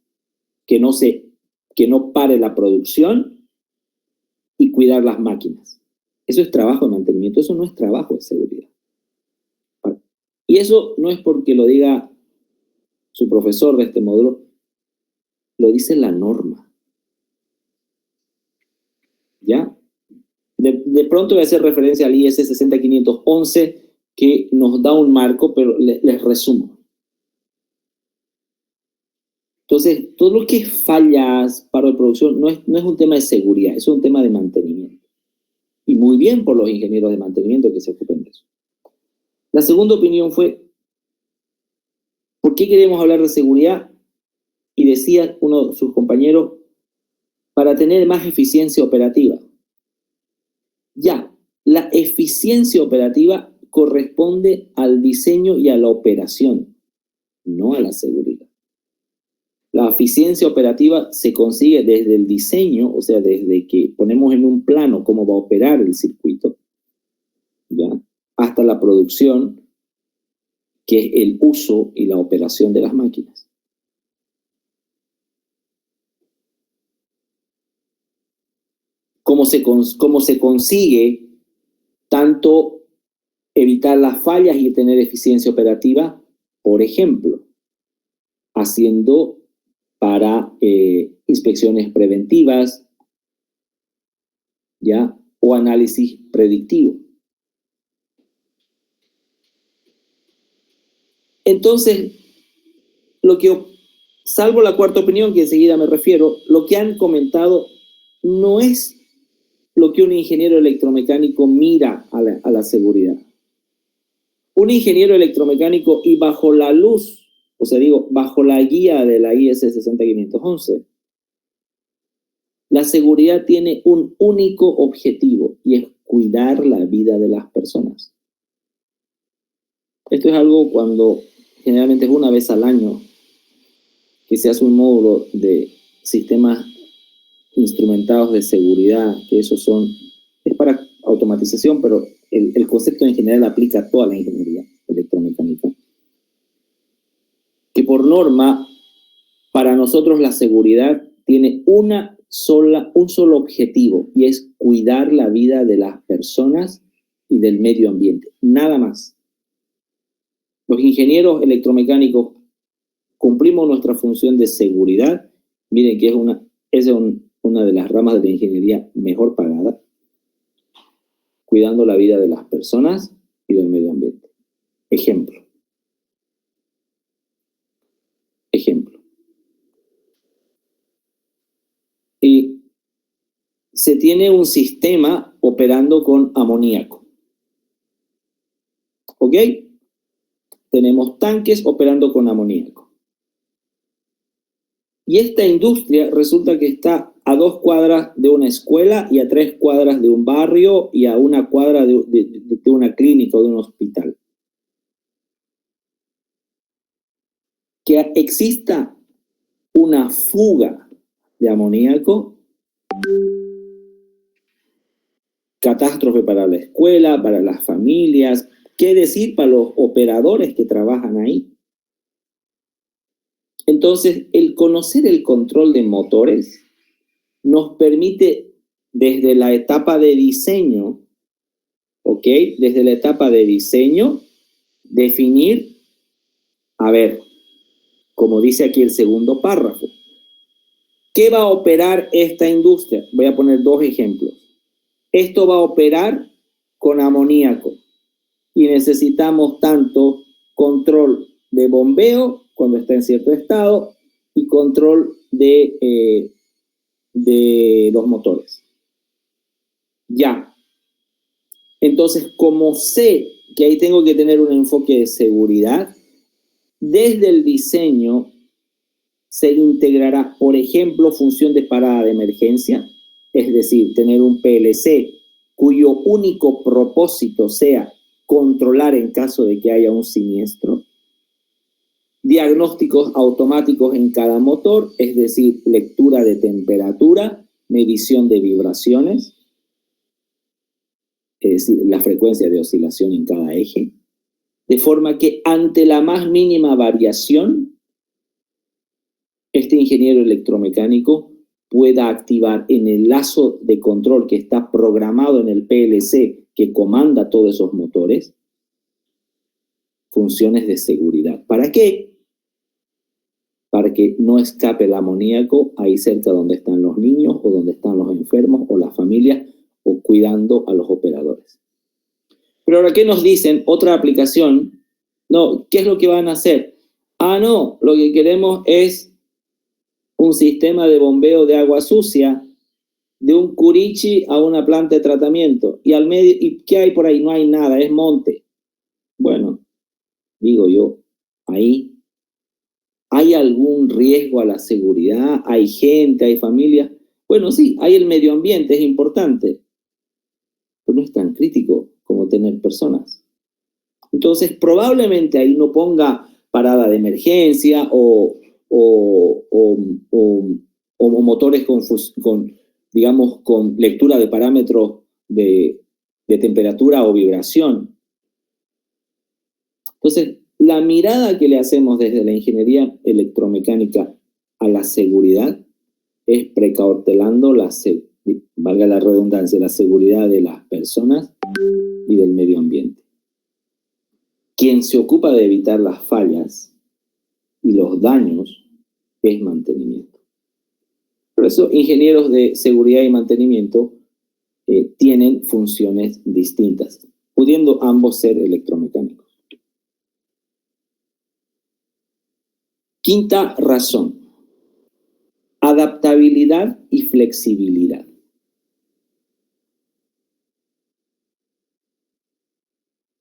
que no pare la producción y cuidar las máquinas. Eso es trabajo de mantenimiento, eso no es trabajo de seguridad. Y eso no es porque lo diga su profesor de este módulo, lo dice la norma. ¿Ya? De pronto voy a hacer referencia al IS 60511 que nos da un marco, pero les resumo. Entonces, todo lo que es fallas, paro de producción, no es un tema de seguridad, es un tema de mantenimiento. Y muy bien por los ingenieros de mantenimiento que se ocupen de eso. La segunda opinión fue, ¿Por qué queremos hablar de seguridad? Y decía uno de sus compañeros, para tener más eficiencia operativa. Ya, la eficiencia operativa corresponde al diseño y a la operación, no a la seguridad. La eficiencia operativa se consigue desde el diseño, o sea, desde que ponemos en un plano cómo va a operar el circuito, ¿ya? Hasta la producción, que es el uso y la operación de las máquinas. ¿Cómo se consigue tanto evitar las fallas y tener eficiencia operativa? Por ejemplo, haciendo para inspecciones preventivas, ¿ya? O análisis predictivo. Entonces, salvo la cuarta opinión, que enseguida me refiero, lo que han comentado no es lo que un ingeniero electromecánico mira a la seguridad. Un ingeniero electromecánico, y bajo la luz, o sea, bajo la guía de la IS 60511, la seguridad tiene un único objetivo, y es cuidar la vida de las personas. Esto es algo cuando generalmente es una vez al año que se hace un módulo de sistemas instrumentados de seguridad, que es para automatización, pero el concepto en general aplica a toda la ingeniería electromecánica. Que por norma, para nosotros la seguridad tiene un solo objetivo, y es cuidar la vida de las personas y del medio ambiente, nada más. Los ingenieros electromecánicos cumplimos nuestra función de seguridad. Miren que es una de las ramas de la ingeniería mejor pagada, cuidando la vida de las personas y del medio ambiente. Ejemplo. Y se tiene un sistema operando con amoníaco. ¿Ok? Tenemos tanques operando con amoníaco. Y esta industria resulta que está a 2 cuadras de una escuela y a 3 cuadras de un barrio y a 1 cuadra de una clínica o de un hospital. Que exista una fuga de amoníaco, catástrofe para la escuela, para las familias, ¿qué decir para los operadores que trabajan ahí? Entonces, el conocer el control de motores nos permite, desde la etapa de diseño, ¿ok? Desde la etapa de diseño, definir, como dice aquí el segundo párrafo, ¿qué va a operar esta industria? Voy a poner 2 ejemplos. Esto va a operar con amoníaco y necesitamos tanto control de bombeo cuando está en cierto estado y control de los motores. Ya. Entonces, como sé que ahí tengo que tener un enfoque de seguridad, desde el diseño se integrará, por ejemplo, función de parada de emergencia, es decir, tener un PLC cuyo único propósito sea controlar en caso de que haya un siniestro. Diagnósticos automáticos en cada motor, es decir, lectura de temperatura, medición de vibraciones, es decir, la frecuencia de oscilación en cada eje, de forma que ante la más mínima variación, este ingeniero electromecánico pueda activar en el lazo de control que está programado en el PLC que comanda todos esos motores, funciones de seguridad. ¿Para qué? Para que no escape el amoníaco ahí cerca donde están los niños o donde están los enfermos o las familias o cuidando a los operadores. Pero ahora, ¿qué nos dicen? Otra aplicación. No, ¿qué es lo que van a hacer? No, lo que queremos es un sistema de bombeo de agua sucia de un Curichi a una planta de tratamiento. Y al medio, ¿y qué hay por ahí? No hay nada, es monte. Bueno, digo yo, ahí ¿Hay algún riesgo a la seguridad? ¿Hay gente, hay familia? Bueno, sí, hay el medio ambiente, es importante, pero no es tan crítico como tener personas. Entonces, probablemente ahí no ponga parada de emergencia o motores digamos, con lectura de parámetros de temperatura o vibración. Entonces, la mirada que le hacemos desde la ingeniería electromecánica a la seguridad es precautelando valga la redundancia, la seguridad de las personas y del medio ambiente. Quien se ocupa de evitar las fallas y los daños es mantenimiento. Por eso, ingenieros de seguridad y mantenimiento tienen funciones distintas, pudiendo ambos ser electromecánicos. Quinta razón: adaptabilidad y flexibilidad.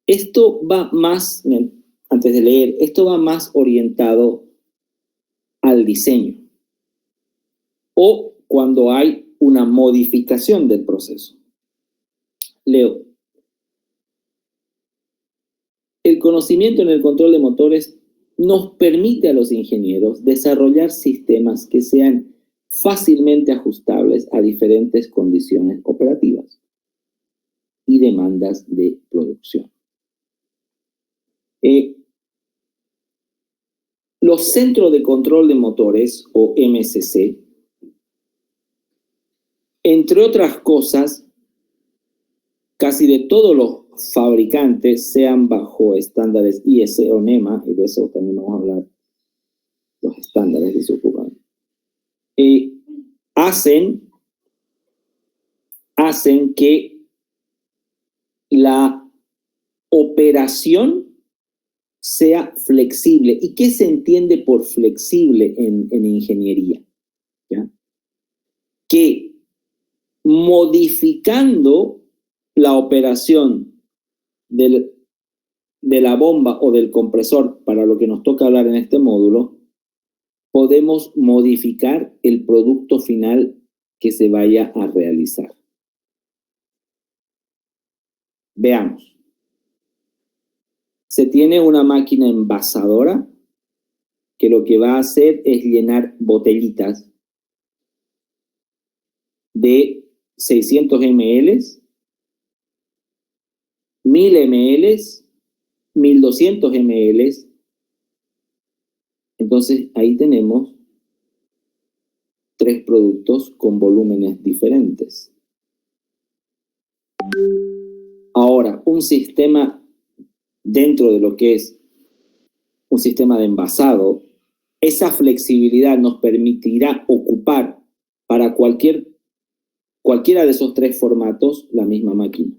Esto va más, antes de leer, esto va más orientado al diseño o cuando hay una modificación del proceso. Leo. El conocimiento en el control de motores nos permite a los ingenieros desarrollar sistemas que sean fácilmente ajustables a diferentes condiciones operativas y demandas de producción. Los centros de control de motores, o MCC, entre otras cosas, casi de todos los fabricantes, sean bajo estándares IS o NEMA, y de eso también vamos a hablar, los estándares que se ocupan, hacen que la operación sea flexible. ¿Y qué se entiende por flexible en ingeniería? ¿Ya? Que modificando la operación de la bomba o del compresor, para lo que nos toca hablar en este módulo, podemos modificar el producto final que se vaya a realizar. Veamos. Se tiene una máquina envasadora que lo que va a hacer es llenar botellitas de 600 ml, 1000 ml, 1200 ml. Entonces ahí tenemos 3 productos con volúmenes diferentes. Ahora, un sistema dentro de lo que es un sistema de envasado, esa flexibilidad nos permitirá ocupar para cualquiera de esos 3 formatos la misma máquina.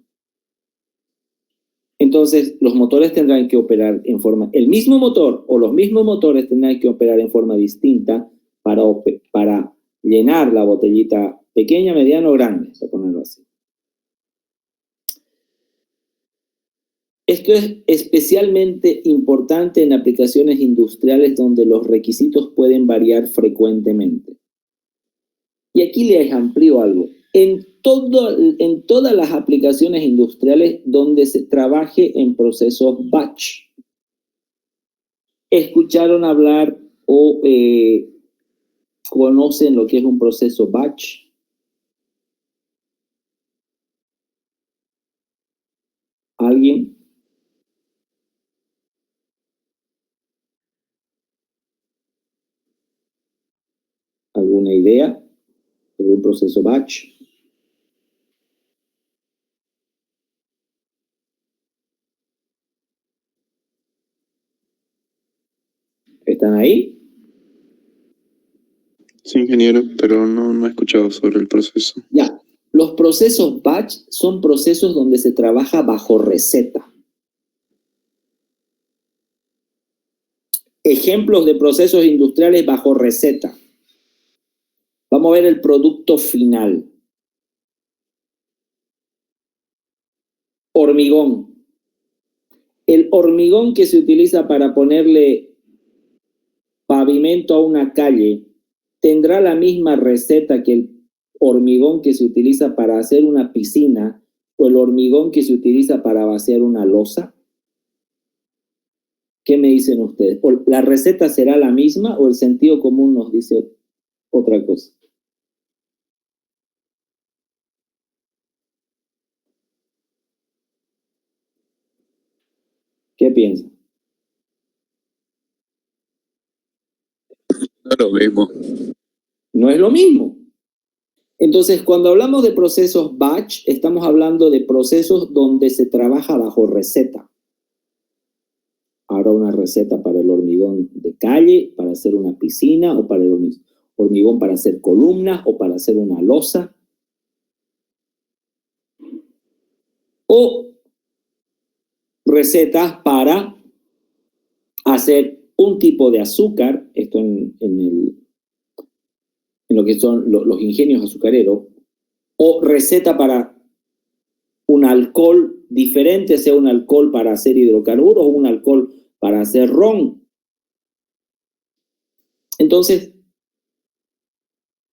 Entonces, los motores tendrán que operar el mismo motor o los mismos motores tendrán que operar en forma distinta para llenar la botellita pequeña, mediana o grande, para ponerlo así. Esto es especialmente importante en aplicaciones industriales donde los requisitos pueden variar frecuentemente. Y aquí les amplío algo. En todas las aplicaciones industriales donde se trabaje en procesos batch, ¿escucharon hablar o conocen lo que es un proceso batch? ¿Alguien? ¿Alguna idea de un proceso batch? ¿Están ahí? Sí, ingeniero, pero no he escuchado sobre el proceso. Ya, los procesos batch son procesos donde se trabaja bajo receta. Ejemplos de procesos industriales bajo receta. Vamos a ver el producto final. Hormigón. El hormigón que se utiliza para pavimento a una calle, ¿tendrá la misma receta que el hormigón que se utiliza para hacer una piscina o el hormigón que se utiliza para vaciar una losa? ¿Qué me dicen ustedes? ¿La receta será la misma o el sentido común nos dice otra cosa? ¿Qué piensan? No es lo mismo. No es lo mismo. Entonces, cuando hablamos de procesos batch, estamos hablando de procesos donde se trabaja bajo receta. Habrá una receta para el hormigón de calle, para hacer una piscina, o para el hormigón para hacer columnas, o para hacer una losa. O recetas para hacer un tipo de azúcar, esto en lo que son los ingenios azucareros, o receta para un alcohol diferente, sea un alcohol para hacer hidrocarburos o un alcohol para hacer ron. Entonces,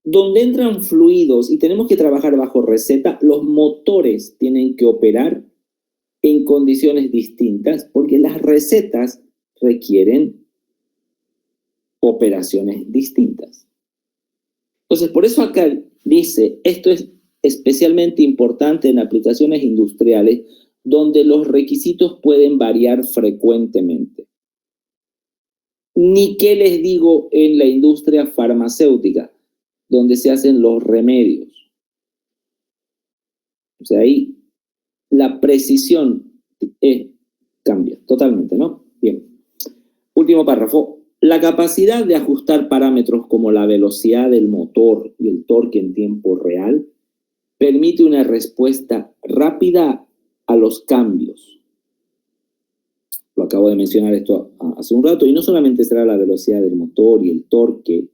donde entran fluidos y tenemos que trabajar bajo receta, los motores tienen que operar en condiciones distintas porque las recetas requieren operaciones distintas. Entonces, por eso acá dice, esto es especialmente importante en aplicaciones industriales donde los requisitos pueden variar frecuentemente. Ni qué les digo en la industria farmacéutica, donde se hacen los remedios. O sea, ahí la precisión cambia totalmente, ¿no? Bien. Último párrafo. La capacidad de ajustar parámetros como la velocidad del motor y el torque en tiempo real permite una respuesta rápida a los cambios. Lo acabo de mencionar esto hace un rato, y no solamente será la velocidad del motor y el torque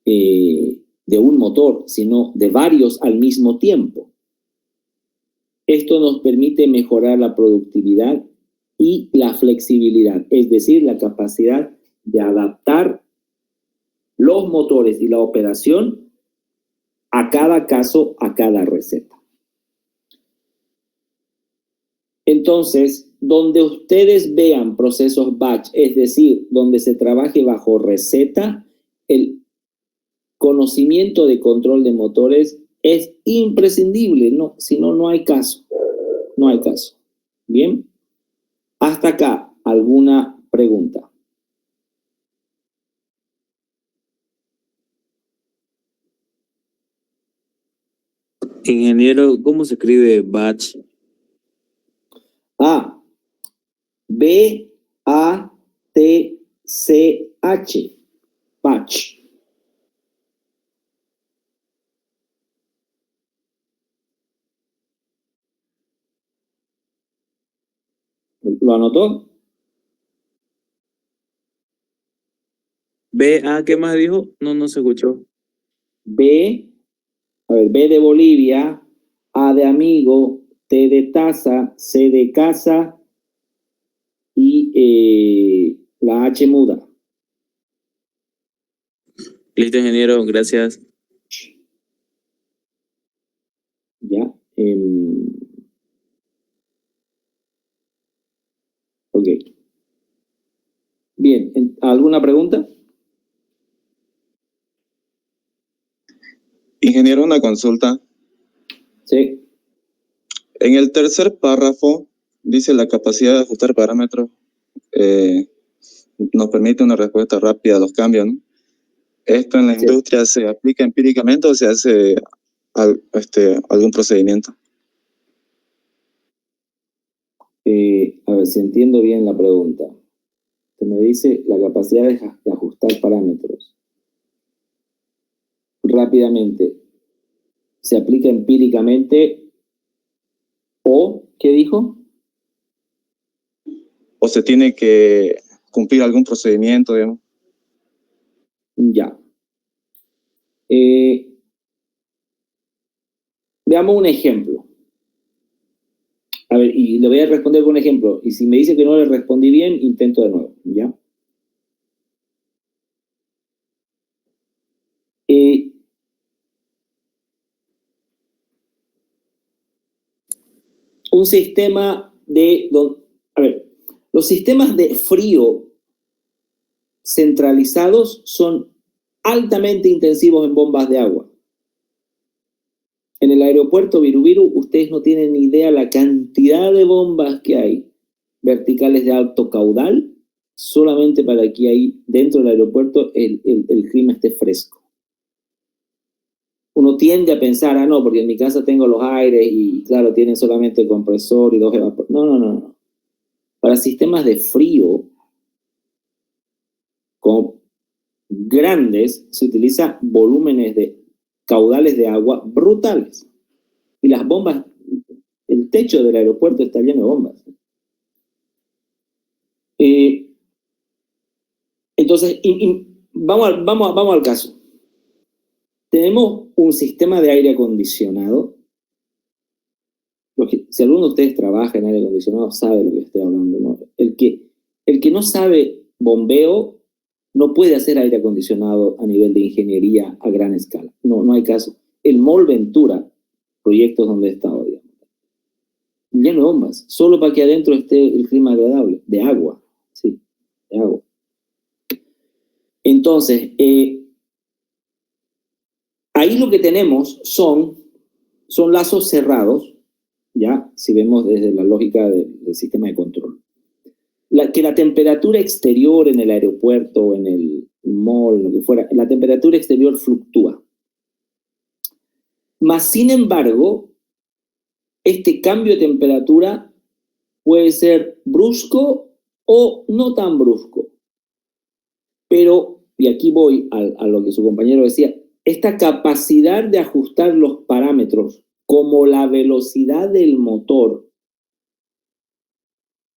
de un motor, sino de varios al mismo tiempo. Esto nos permite mejorar la productividad y la flexibilidad, es decir, la capacidad de adaptar los motores y la operación a cada caso, a cada receta. Entonces, donde ustedes vean procesos batch, es decir, donde se trabaje bajo receta, el conocimiento de control de motores es imprescindible, no, si no, no hay caso. No hay caso. Bien. Hasta acá, ¿alguna pregunta? Ingeniero, ¿cómo se escribe batch? B-A-T-C-H. Batch. ¿Lo anotó? ¿qué más dijo? No se escuchó. B de Bolivia, A de amigo, T de taza, C de casa y la H muda. Listo, ingeniero, gracias. Ya. Ok. Bien, ¿alguna pregunta? Ingeniero, una consulta. Sí. En el tercer párrafo dice la capacidad de ajustar parámetros nos permite una respuesta rápida a los cambios, ¿no? ¿Esto en la industria se aplica empíricamente o se hace algún procedimiento? A ver si entiendo bien la pregunta. Se me dice la capacidad de ajustar parámetros. Rápidamente. ¿Se aplica empíricamente o qué dijo? ¿O se tiene que cumplir algún procedimiento, digamos? Ya. Veamos un ejemplo. A ver, y le voy a responder con un ejemplo. Y si me dice que no le respondí bien, intento de nuevo, ¿ya? Un sistema de... A ver, los sistemas de frío centralizados son altamente intensivos en bombas de agua. En el aeropuerto Viru, ustedes no tienen ni idea la cantidad de bombas que hay verticales de alto caudal, solamente para que ahí dentro del aeropuerto el clima esté fresco. Uno tiende a pensar, no, porque en mi casa tengo los aires y claro, tienen solamente el compresor y 2 evaporadores. No. Para sistemas de frío con grandes se utiliza volúmenes de caudales de agua brutales. Y las bombas, el techo del aeropuerto está lleno de bombas. Entonces, vamos al caso. Tenemos un sistema de aire acondicionado. Si alguno de ustedes trabaja en aire acondicionado, sabe de lo que estoy hablando, ¿no? El que no sabe bombeo no puede hacer aire acondicionado a nivel de ingeniería a gran escala. No hay caso. El Mall Ventura, proyectos donde he estado, digamos, lleno de bombas, solo para que adentro esté el clima agradable, de agua, sí, de agua. Entonces, ahí lo que tenemos son lazos cerrados, ya, si vemos desde la lógica del sistema de control. Que la temperatura exterior en el aeropuerto, en el mall, lo que fuera, la temperatura exterior fluctúa. Mas, sin embargo, este cambio de temperatura puede ser brusco o no tan brusco. Pero, y aquí voy a lo que su compañero decía, esta capacidad de ajustar los parámetros como la velocidad del motor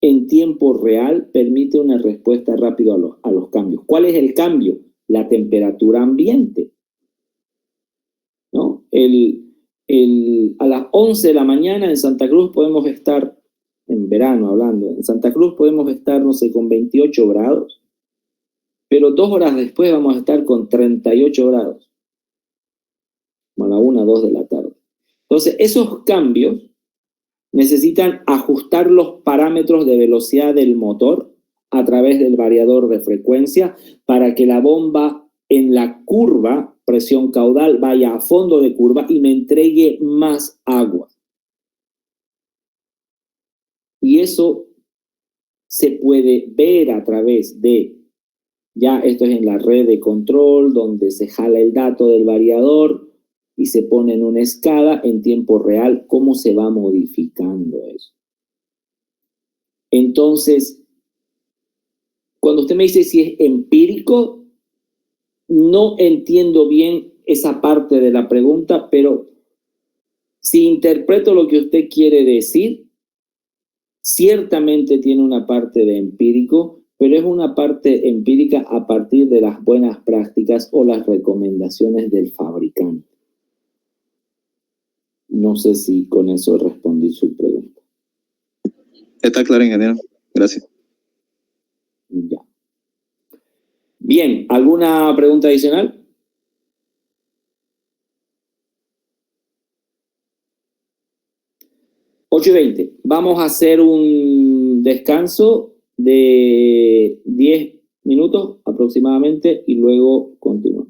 en tiempo real permite una respuesta rápida a los cambios. ¿Cuál es el cambio? La temperatura ambiente, ¿no? A las 11 de la mañana en Santa Cruz podemos estar, en verano hablando, en Santa Cruz podemos estar, no sé, con 28 grados, pero 2 horas después vamos a estar con 38 grados, como a la 1, 2 de la tarde. Entonces, esos cambios necesitan ajustar los parámetros de velocidad del motor a través del variador de frecuencia para que la bomba en la curva, presión caudal, vaya a fondo de curva y me entregue más agua. Y eso se puede ver a través de, ya esto es en la red de control, donde se jala el dato del variador y se pone en una escala en tiempo real cómo se va modificando eso. Entonces, cuando usted me dice si es empírico, no entiendo bien esa parte de la pregunta, pero si interpreto lo que usted quiere decir, ciertamente tiene una parte de empírico, pero es una parte empírica a partir de las buenas prácticas o las recomendaciones del fabricante. No sé si con eso respondí su pregunta. Está claro, ingeniero. Gracias. Ya. Bien, ¿alguna pregunta adicional? Ocho y 20. Vamos a hacer un descanso de 10 minutos aproximadamente y luego continuamos.